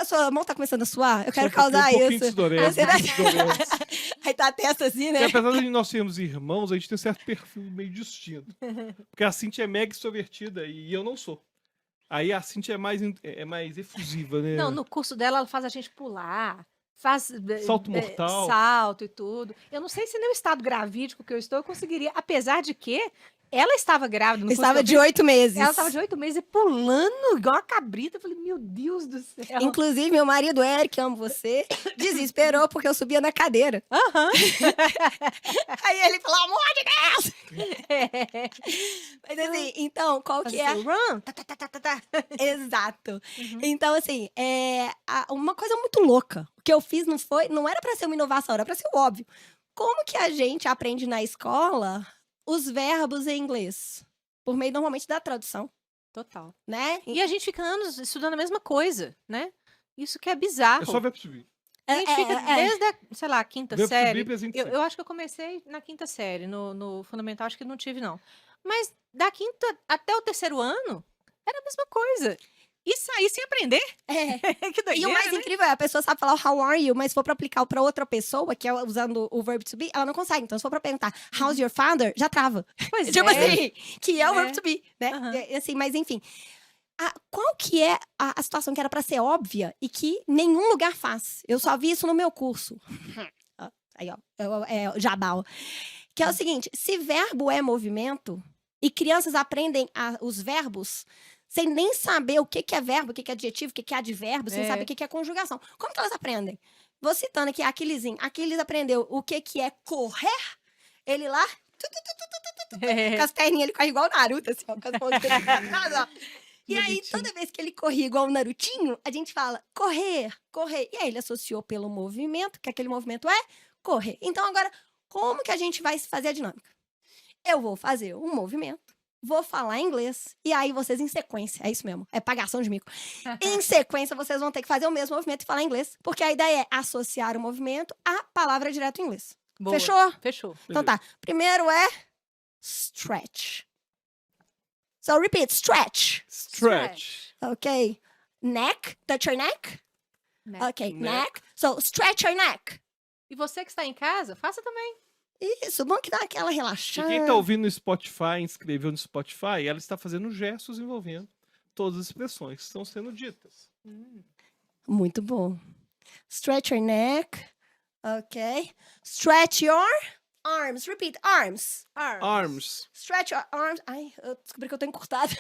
sua mão tá começando a suar? Eu quero Só porque causar um pouquinho isso. de sudorese, Você vai- um pouquinho de sudorese. Aí tá a testa assim, né? Porque apesar de nós sermos irmãos, a gente tem um certo perfil meio distinto. Porque a Cintia é mega extrovertida e eu não sou. Aí a Cintia é mais efusiva, né? Não, no curso dela, ela faz a gente pular. Faz Salto mortal. salto e tudo. Eu não sei se no estado gravídico que eu estou, eu conseguiria. Apesar de que ela estava grávida. No curso Estava que eu de fiz, 8 meses. Ela estava de 8 meses e pulando igual uma cabrita. Eu falei, meu Deus do céu. Inclusive, meu marido, Eric, amo você, desesperou porque eu subia na cadeira. Aham. Aí ele falou, amor de Deus! Mas assim, então, qual que é? Assim, run. Tá, tá, tá, tá, tá, tá. Exato. Uhum. Então, assim, uma coisa muito louca. O que eu fiz não era pra ser uma inovação, era pra ser o óbvio. Como que a gente aprende na escola os verbos em inglês? Por meio, normalmente, da tradução, Total. né? E a gente fica anos estudando a mesma coisa, né? Isso que é bizarro. É só verbo to be. A gente fica desde a, sei lá, quinta Verbo to série. be, presente Eu acho que eu comecei na quinta série. No fundamental, acho que não tive, não. Mas da quinta até o terceiro ano, era a mesma coisa. E sair sem aprender? Que doideira, E o mais né? incrível é a pessoa sabe falar how are you, mas se for pra aplicar pra outra pessoa, que é usando o verbo to be, ela não consegue. Então, se for pra perguntar how's your father, já trava. Pois Tipo é. assim, que é o verbo É. to be, né? Aham. Assim, mas enfim. Qual que é a situação que era pra ser óbvia e que nenhum lugar faz? Eu só vi isso no meu curso. Aí, ó, é o jabal. Que é o seguinte, se verbo é movimento e crianças aprendem os verbos sem nem saber o que é verbo, o que é adjetivo, o que é advérbio, sem É. saber o que é conjugação. Como que elas aprendem? Vou citando aqui Aquilesinho. Aquiles aprendeu o que é correr, ele lá Com as perninhas, ele corre igual o Naruto, assim, ó, com as mãos ó. E aí, Bonitinho. toda vez que ele corria igual o Narutinho, a gente fala correr, correr. E aí ele associou pelo movimento, que aquele movimento é correr. Então, agora, como que a gente vai fazer a dinâmica? Eu vou fazer um movimento, vou falar inglês, e aí vocês em sequência, é isso mesmo, é pagação de mico. Em sequência, vocês vão ter que fazer o mesmo movimento e falar inglês, porque a ideia é associar o movimento à palavra direto em inglês. Boa. Fechou? Fechou. Então tá. Primeiro é stretch. So repeat, stretch. Stretch. Okay. Neck, touch your neck. Neck. Okay, Neck. neck. So stretch your neck. E você que está em casa, faça também. Isso, bom que dá aquela E relaxada. quem tá ouvindo no Spotify, inscreveu no Spotify, ela está fazendo gestos envolvendo todas as expressões que estão sendo ditas. Muito bom. Stretch your neck. Okay. Stretch your arms. Repeat, arms. Arms. Stretch your arms. Ai, eu descobri que eu tô encurtada.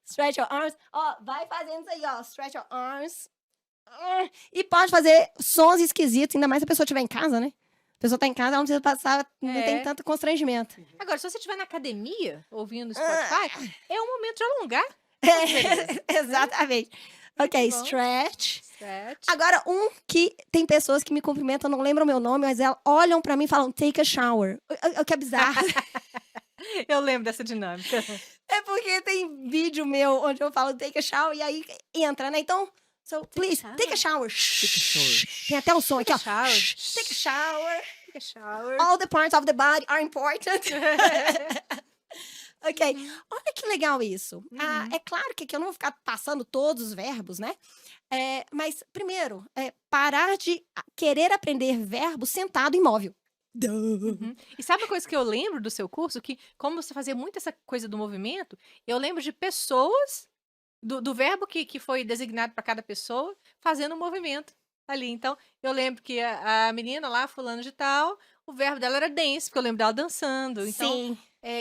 Stretch your arms. Ó, vai fazendo isso aí, ó. Stretch your arms. E pode fazer sons esquisitos, ainda mais se a pessoa estiver em casa, né? A pessoa tá em casa, ela não precisa passar, não tem tanto constrangimento. Agora, se você estiver na academia, ouvindo Spotify, é um momento de alongar. Exatamente. Ok, Muito bom. stretch. Stretch. Agora, um que tem pessoas que me cumprimentam, não lembram o meu nome, mas elas olham pra mim e falam, take a shower. O que é bizarro. Eu lembro dessa dinâmica. É porque tem vídeo meu onde eu falo take a shower e aí entra, né? Então, so, please, take a shower. shower. Tem até o som aqui, ó. Take a shower. Take a shower. Take a shower. All the parts of the body are important. Ok. Olha que legal isso. É claro que aqui eu não vou ficar passando todos os verbos, né? Mas, primeiro, parar de querer aprender verbo sentado imóvel. E sabe uma coisa que eu lembro do seu curso? Que, como você fazia muito essa coisa do movimento, eu lembro de pessoas, do verbo que foi designado para cada pessoa, fazendo o movimento ali. Então, eu lembro que a menina lá, fulano de tal, o verbo dela era dance, porque eu lembro dela dançando. Então, Sim,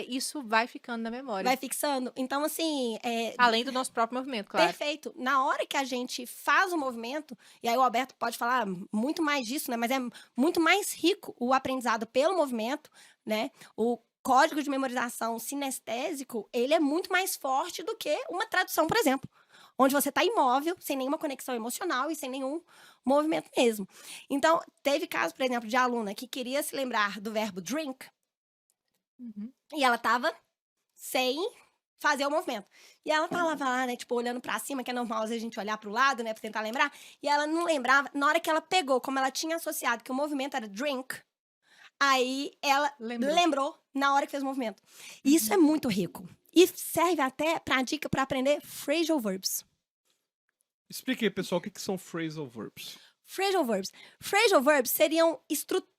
isso vai ficando na memória. vai fixando. Então, assim, Além do nosso próprio movimento, claro. perfeito. Na hora que a gente faz o movimento, e aí o Alberto pode falar muito mais disso, né? Mas é muito mais rico o aprendizado pelo movimento, né? O código de memorização sinestésico, ele é muito mais forte do que uma tradução, por exemplo. Onde você está imóvel, sem nenhuma conexão emocional e sem nenhum movimento mesmo. Então, teve caso, por exemplo, de aluna que queria se lembrar do verbo drink, e ela tava sem fazer o movimento. E ela tava lá, né, tipo, olhando pra cima, que é normal às vezes a gente olhar pro lado, né, pra tentar lembrar. E ela não lembrava. Na hora que ela pegou, como ela tinha associado que o movimento era drink, aí ela lembrou na hora que fez o movimento. E isso é muito rico. E serve até pra dica pra aprender phrasal verbs. Explique aí, pessoal, o que são phrasal verbs. Phrasal verbs. Phrasal verbs seriam,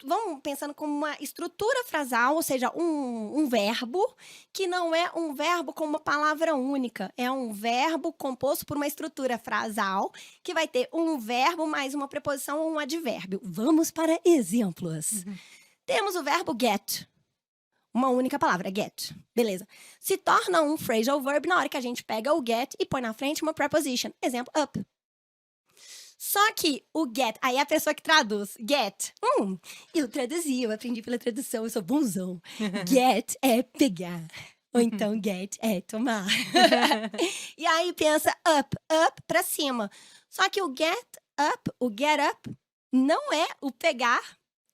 vamos pensando como uma estrutura frasal, ou seja, um verbo que não é um verbo com uma palavra única. É um verbo composto por uma estrutura frasal que vai ter um verbo mais uma preposição ou um advérbio. Vamos para exemplos. Temos o verbo get. Uma única palavra, get. Beleza. Se torna um phrasal verb na hora que a gente pega o get e põe na frente uma preposition. Exemplo, up. Só que o get, aí é a pessoa que traduz, get. Eu traduzi, eu aprendi pela tradução, eu sou bonzão. Get é pegar. Ou então get é tomar. E aí pensa up pra cima. Só que o get up, não é o pegar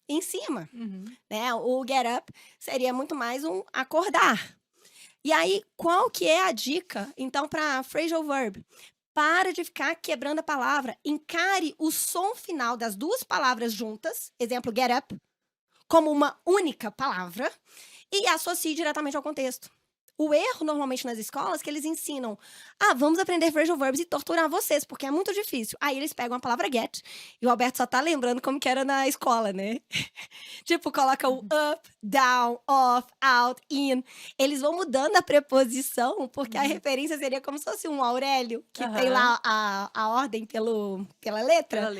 em cima. Né? O get up seria muito mais um acordar. E aí, qual que é a dica, então, para phrasal verb? Para de ficar quebrando a palavra. Encare o som final das duas palavras juntas, exemplo, get up, como uma única palavra e associe diretamente ao contexto. O erro, normalmente, nas escolas, é que eles ensinam, vamos aprender phrasal verbs e torturar vocês, porque é muito difícil. Aí eles pegam a palavra get, e o Alberto só tá lembrando como que era na escola, né? Tipo, coloca o up, down, off, out, in. Eles vão mudando a preposição, porque a referência seria como se fosse um Aurélio, que tem lá a ordem pela letra,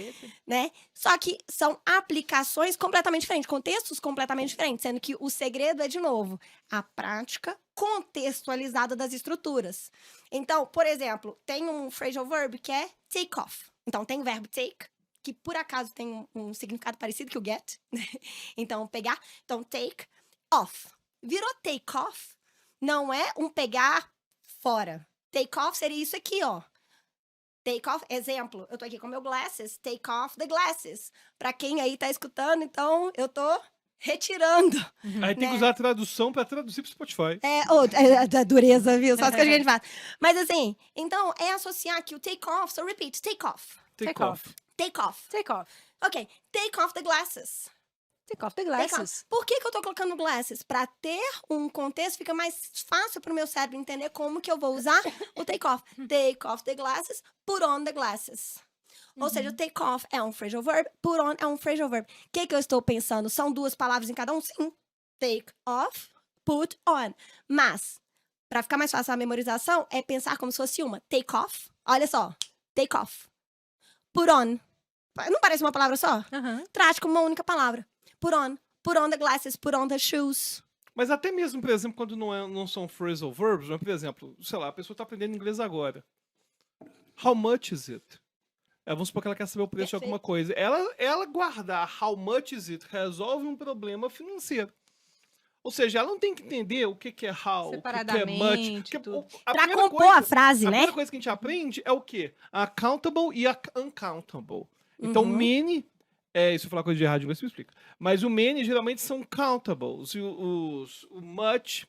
né? Só que são aplicações completamente diferentes, contextos completamente diferentes, sendo que o segredo é, de novo, a prática contextualizada das estruturas. Então, por exemplo, tem um phrasal verb que é take off. Então, tem o verbo take que por acaso tem um significado parecido que o get. Então, pegar. Então, take off. Virou take off, não é um pegar fora. Take off seria isso aqui, ó. Take off, exemplo, eu tô aqui com meu glasses, take off the glasses. Pra quem aí tá escutando, então, eu tô retirando. Aí tem que usar a tradução pra traduzir pro Spotify. Da dureza, viu? Só as coisas que a gente faz. Mas assim, então, é associar aqui o take off, so repeat, take off. Take Take off. Take off. Take off. Ok, take off the glasses. Take off the Take off. glasses. Por que eu tô colocando glasses? Pra ter um contexto, fica mais fácil pro meu cérebro entender como que eu vou usar o take off. Take off the glasses, put on the glasses. Ou seja, o take off é um phrasal verb, put on é um phrasal verb. O que eu estou pensando? São duas palavras em cada um? Sim. Take off, put on. Mas, pra ficar mais fácil a memorização, é pensar como se fosse uma. Take off, olha só. Take off. Put on. Não parece uma palavra só? Aham. Trate como uma única palavra. Put on the glasses, put on the shoes. Mas até mesmo, por exemplo, quando não são phrasal verbs, mas, por exemplo, sei lá, a pessoa tá aprendendo inglês agora. How much is it? Vamos supor que ela quer saber o preço de alguma coisa. Ela guardar how much is it resolve um problema financeiro. Ou seja, ela não tem que entender o que é how, o que é much. Separadamente, Porque tudo. Pra compor a frase, A né? primeira coisa que a gente aprende é o quê? A countable e a uncountable. Então, many... se eu falar coisa de errado, você me explica. Mas o many geralmente são countables. E o much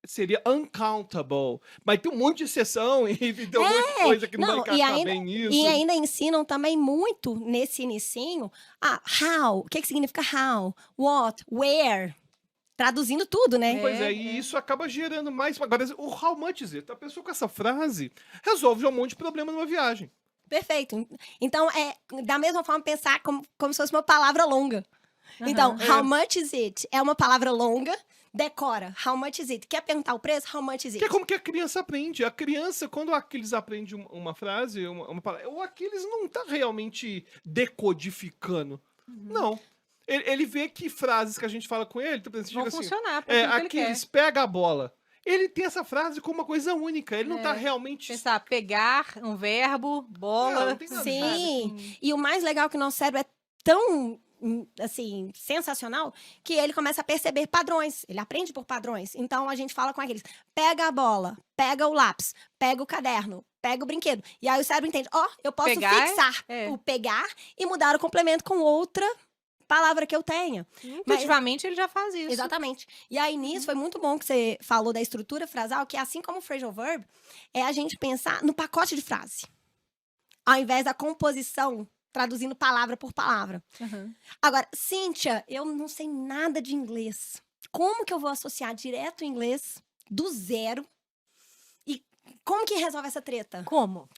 seria uncountable. Mas tem um monte de exceção e tem um monte de coisa que não vai encaixar bem nisso. E ainda ensinam também muito nesse inicinho. How. O que significa how? What? Where? Traduzindo tudo, né? Pois é, e isso acaba gerando mais... Agora, o how much is it? A pessoa com essa frase resolve já um monte de problema numa viagem. Perfeito. Então, da mesma forma, pensar como se fosse uma palavra longa. Então, how much is it? É uma palavra longa, decora. How much is it? Quer perguntar o preço? How much is it? Que é como que a criança aprende. A criança, quando eles aprendem uma frase, uma palavra, o Aquiles não tá realmente decodificando. Não. Ele vê que frases que a gente fala com ele, por exemplo, Vão diga assim, funcionar pra aquilo que ele Aquiles, pega a bola. Ele tem essa frase como uma coisa única. Ele não tá realmente... Pensar, pegar um verbo, bola. Não tem nada Sim. Sabe? E o mais legal é que o nosso cérebro é tão, assim, sensacional, que ele começa a perceber padrões. Ele aprende por padrões. Então, a gente fala com aqueles, pega a bola, pega o lápis, pega o caderno, pega o brinquedo. E aí o cérebro entende, eu posso Pegar, fixar o pegar e mudar o complemento com outra palavra que eu tenha. Intuitivamente ele já faz isso. Exatamente. E aí, nisso, foi muito bom que você falou da estrutura frasal, que assim como o phrasal verb, é a gente pensar no pacote de frase. Ao invés da composição, traduzindo palavra por palavra. Agora, Cíntia, eu não sei nada de inglês. Como que eu vou associar direto o inglês do zero? E como que resolve essa treta? Como?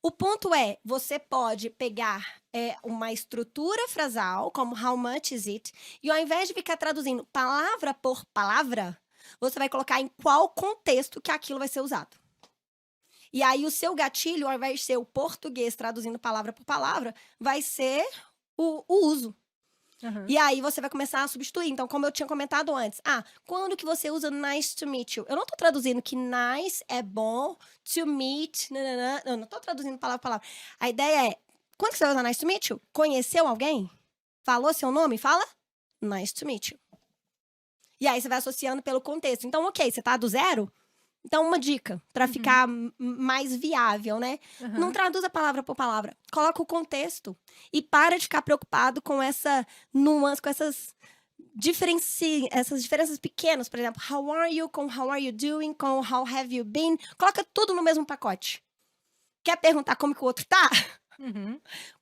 O ponto é, você pode pegar uma estrutura frasal, como how much is it, e ao invés de ficar traduzindo palavra por palavra, você vai colocar em qual contexto que aquilo vai ser usado. E aí o seu gatilho, ao invés de ser o português traduzindo palavra por palavra, vai ser o uso. E aí você vai começar a substituir. Então, como eu tinha comentado antes, quando que você usa nice to meet you? Eu não tô traduzindo que nice é bom, to meet, eu não tô traduzindo palavra por palavra. A ideia é, quando que você vai usar nice to meet you? Conheceu alguém? Falou seu nome? Fala nice to meet you. E aí você vai associando pelo contexto. Então, ok, você tá do zero? Então, uma dica, pra ficar mais viável, né? Não traduza palavra por palavra. Coloca o contexto. E para de ficar preocupado com essa nuance, com essas diferenças pequenas. Por exemplo, how are you, com how are you doing, com how have you been. Coloca tudo no mesmo pacote. Quer perguntar como que o outro tá?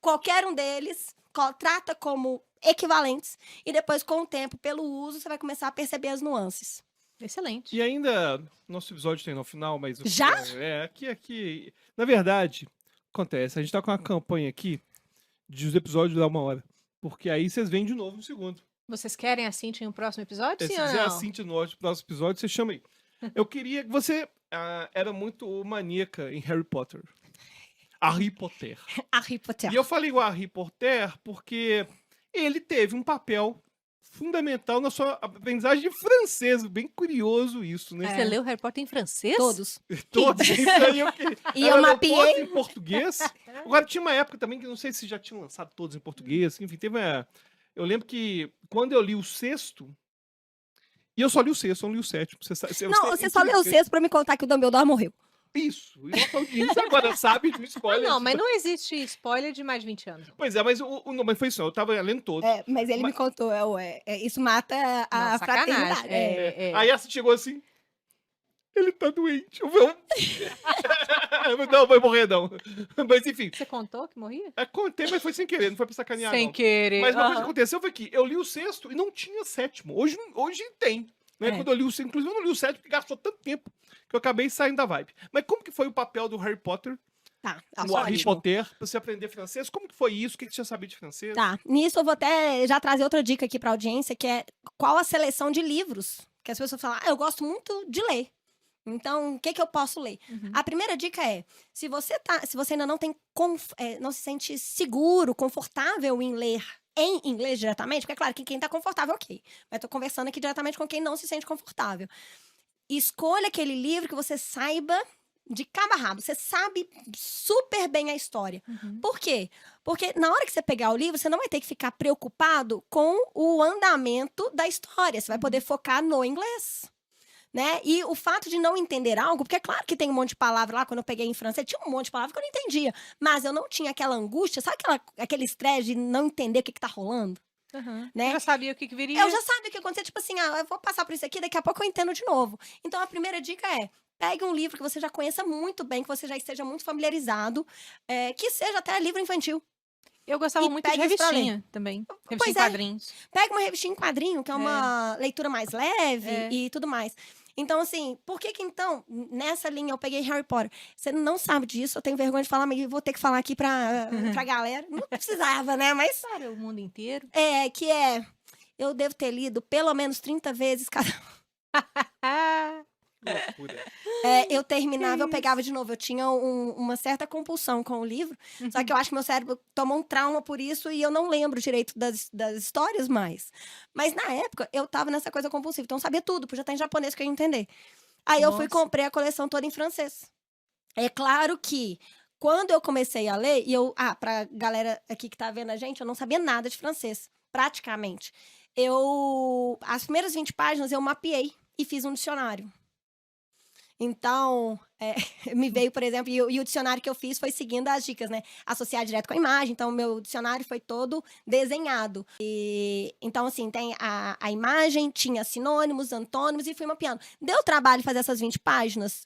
Qualquer um deles, trata como equivalentes. E depois, com o tempo, pelo uso, você vai começar a perceber as nuances. Excelente. E ainda, nosso episódio tem no final, mas... Já? Aqui. Na verdade, acontece, a gente tá com uma campanha aqui de os episódios dar 1 hora. Porque aí vocês vêm de novo no segundo. Vocês querem a Cintia em um próximo episódio? Se Sim ou quiser não? a Cintia no próximo episódio, você chama aí. Eu queria que você era muito maníaca em Harry Potter. Harry Potter. Harry Potter. E eu falei o Harry Potter porque ele teve um papel fundamental na sua aprendizagem de francês. Bem curioso isso, né? Você leu Harry Potter em francês? Todos. Todos. Isso aí eu que... E Ela eu leu mapeei. todos em português. Agora, tinha uma época também que não sei se já tinham lançado todos em português. Enfim, teve uma... Eu lembro que quando eu li o sexto... E eu só li o sexto, eu não li o sétimo. Não, você só leu o sexto pra me contar que o Dumbledore morreu. Isso. E nossa audiência agora sabe do Ah, spoiler. não, mas não existe spoiler de mais de 20 anos. Pois é, mas, não, mas foi isso. Eu tava lendo todos. Mas ele me contou, isso mata a Não, sacanagem. fraternidade. Aí essa chegou assim. Ele tá doente. Eu vou... Não, vai morrer, não. Mas enfim. Você contou que morria? Contei, mas foi sem querer, não foi pra sacanear, Sem não. querer. Mas uma coisa que aham. aconteceu foi que eu li o sexto e não tinha sétimo. Hoje tem. Né? Quando eu li o sexto, inclusive eu não li o sétimo porque gastou tanto tempo que eu acabei saindo da vibe. Mas como que foi o papel do Harry Potter, Tá, no Harry ótimo. Potter, pra você aprender francês? Como que foi isso? O que você já sabia de francês? Tá, nisso eu vou até já trazer outra dica aqui pra audiência, que é qual a seleção de livros que as pessoas falam, eu gosto muito de ler. Então, o que eu posso ler? Uhum. A primeira dica é, se você ainda não tem não se sente seguro, confortável em ler em inglês diretamente, porque é claro que quem tá confortável, ok. Mas tô conversando aqui diretamente com quem não se sente confortável. Escolha aquele livro que você saiba de cabo a rabo. Você sabe super bem a história. Uhum. Por quê? Porque na hora que você pegar o livro, você não vai ter que ficar preocupado com o andamento da história. Você vai poder focar no inglês. Né? E o fato de não entender algo, porque é claro que tem um monte de palavra lá, quando eu peguei em francês, tinha um monte de palavra que eu não entendia. Mas eu não tinha aquela angústia, sabe aquele estresse de não entender o que tá rolando? Uhum. Né? Eu já sabia o que viria. Eu já sabia o que ia acontecer, tipo assim, eu vou passar por isso aqui, daqui a pouco eu entendo de novo. Então a primeira dica é, pegue um livro que você já conheça muito bem, que você já esteja muito familiarizado, que seja até livro infantil. Eu gostava E muito de pegue isso pra revistinha também. Revistinha Pois em é. quadrinhos. Pega uma revistinha em quadrinho, que é uma leitura mais leve É. e tudo mais. Então, assim, por que então, nessa linha, eu peguei Harry Potter? Você não sabe disso, eu tenho vergonha de falar, mas eu vou ter que falar aqui pra galera. Não precisava, né? Mas Para o mundo inteiro. eu devo ter lido pelo menos 30 vezes cada. Ah, Loucura. Eu terminava, eu pegava de novo. Eu tinha uma certa compulsão com o livro, só que eu acho que meu cérebro tomou um trauma por isso e eu não lembro direito das histórias mais. Mas na época, eu tava nessa coisa compulsiva, então eu sabia tudo, podia estar em japonês que eu ia entender. Aí eu fui e Nossa. comprei a coleção toda em francês. É claro que quando eu comecei a ler, pra galera aqui que tá vendo a gente, eu não sabia nada de francês, praticamente. As primeiras 20 páginas eu mapeei e fiz um dicionário. Então, me veio, por exemplo, e o dicionário que eu fiz foi seguindo as dicas, né? Associar direto com a imagem, então o meu dicionário foi todo desenhado. Então, assim, tem a imagem, tinha sinônimos, antônimos e fui mapeando. Deu trabalho fazer essas 20 páginas,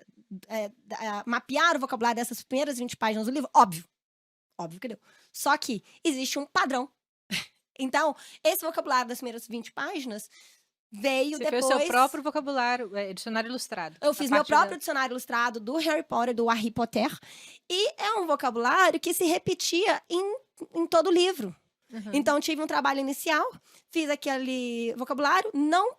mapear o vocabulário dessas primeiras 20 páginas do livro? Óbvio. Óbvio que deu. Só que existe um padrão. Então, esse vocabulário das primeiras 20 páginas veio Você depois... fez o seu próprio vocabulário, dicionário ilustrado. Eu A fiz meu partir próprio dicionário ilustrado do Harry Potter, do Harry Potter. E é um vocabulário que se repetia em todo o livro. Uhum. Então, tive um trabalho inicial, fiz aquele vocabulário, não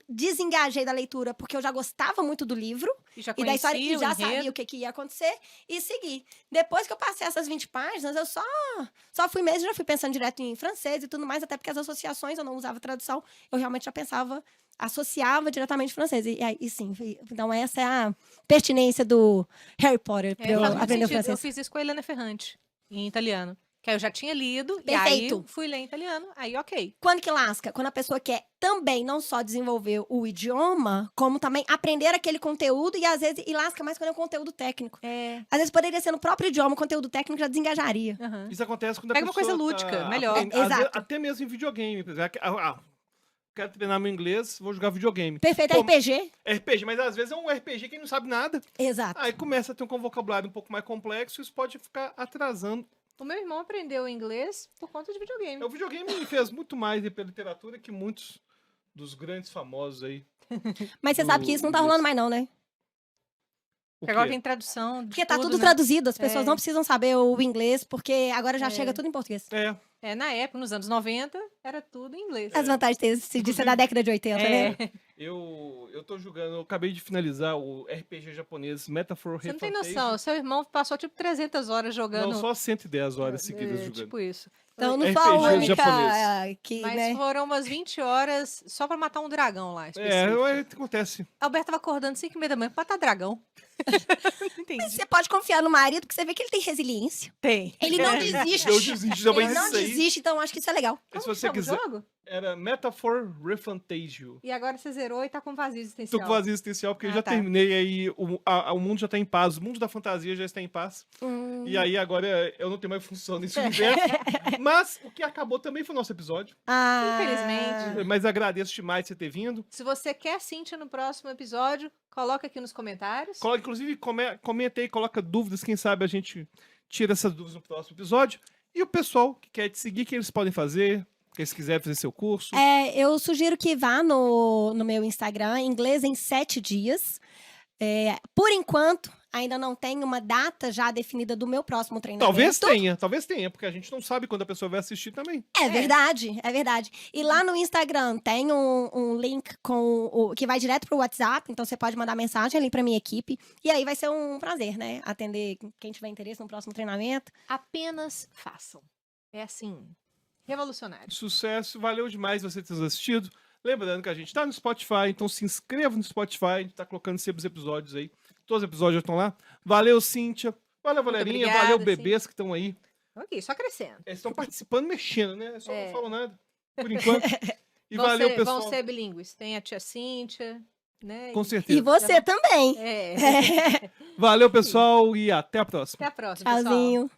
desengajei da leitura, porque eu já gostava muito do livro E já e da história, conhecia e o já enredo. sabia o que ia acontecer, e segui. Depois que eu passei essas 20 páginas, eu só fui mesmo, já fui pensando direto em francês e tudo mais, até porque as associações, eu não usava tradução, eu realmente já pensava, associava diretamente francês. E sim, então essa é a pertinência do Harry Potter, pra eu Faz muito aprender o sentido. Eu francês. fiz isso com a Helena Ferrante, em italiano. Que aí eu já tinha lido, e Perfeito. aí fui ler em italiano, aí ok. Quando que lasca? Quando a pessoa quer também não só desenvolver o idioma, como também aprender aquele conteúdo e às vezes lasca mais quando é um conteúdo técnico. Às vezes poderia ser no próprio idioma, o conteúdo técnico já desengajaria. Aham. Isso acontece quando a Pega uma pessoa coisa lúdica, melhor. às vezes, Exato. até mesmo em videogame. Quero treinar meu inglês, vou jogar videogame. Perfeito, Pô, RPG. RPG, mas às vezes é um RPG que não sabe nada. Exato. Aí começa a ter um vocabulário um pouco mais complexo, isso pode ficar atrasando. O meu irmão aprendeu inglês por conta de videogame. O videogame me fez muito mais pela literatura que muitos dos grandes famosos aí. Mas você sabe que isso não tá rolando mais não, né? O Porque agora quê? tem tradução de Porque tá tudo né? traduzido, as pessoas É. não precisam saber o inglês, porque agora já É. chega tudo em português. É, Na época, nos anos 90, era tudo em inglês. As vantagens de ser da década de 80, né? Eu tô jogando, eu acabei de finalizar o RPG japonês Metaphor Você não tem Refantasia. noção, seu irmão passou tipo 300 horas jogando. Não, só 110 horas seguidas jogando. Tipo isso. Então, não RPG sou a única japonês. que, Mas né? foram umas 20 horas só pra matar um dragão lá, É, específico. acontece. Alberto tava acordando 5h30 da manhã pra matar dragão. Não entendi. Você pode confiar no marido, que você vê que ele tem resiliência. Tem. Ele não desiste. Eu desisto, não, mas Ele não isso aí. desiste, então acho que isso é legal. Se Como você chama o quiser. jogo? Era Metaphor Refantasia. E agora você zerou e tá com vazio Tô existencial. com vazio existencial, porque eu já tá. terminei aí, o mundo já tá em paz, o mundo da fantasia já está em paz. E aí agora eu não tenho mais função nesse universo. Mas o que acabou também foi o nosso episódio. Infelizmente. Mas agradeço demais você ter vindo. Se você quer Cíntia no próximo episódio, coloca aqui nos comentários. Inclusive, comenta aí, coloca dúvidas, quem sabe a gente tira essas dúvidas no próximo episódio. E o pessoal que quer te seguir, o que eles podem fazer? Que eles quiserem fazer seu curso. Eu sugiro que vá no meu Instagram, Inglês em 7 dias. Por enquanto, ainda não tem uma data já definida do meu próximo treinamento. Talvez tenha, porque a gente não sabe quando a pessoa vai assistir também. É verdade, é verdade. E lá no Instagram tem um link que vai direto pro WhatsApp, então você pode mandar mensagem ali pra minha equipe. E aí vai ser um prazer, né? Atender quem tiver interesse no próximo treinamento. Apenas façam. É assim, revolucionário. Sucesso, valeu demais você ter nos assistido. Lembrando que a gente tá no Spotify, então se inscreva no Spotify, a gente tá colocando sempre os episódios aí. Todos os episódios já estão lá. Valeu, Cíntia. Valeu, Valerinha. obrigada, Valeu, bebês que estão aí. Ok, só crescendo. Eles estão participando, mexendo, né? Eu só não falo nada, por enquanto. E Vão valeu, ser, pessoal. Vão ser bilíngues. Tem a tia Cíntia, né? Com certeza. E você também. É. Valeu, pessoal, e até a próxima. Até a próxima, pessoal. Tchauzinho.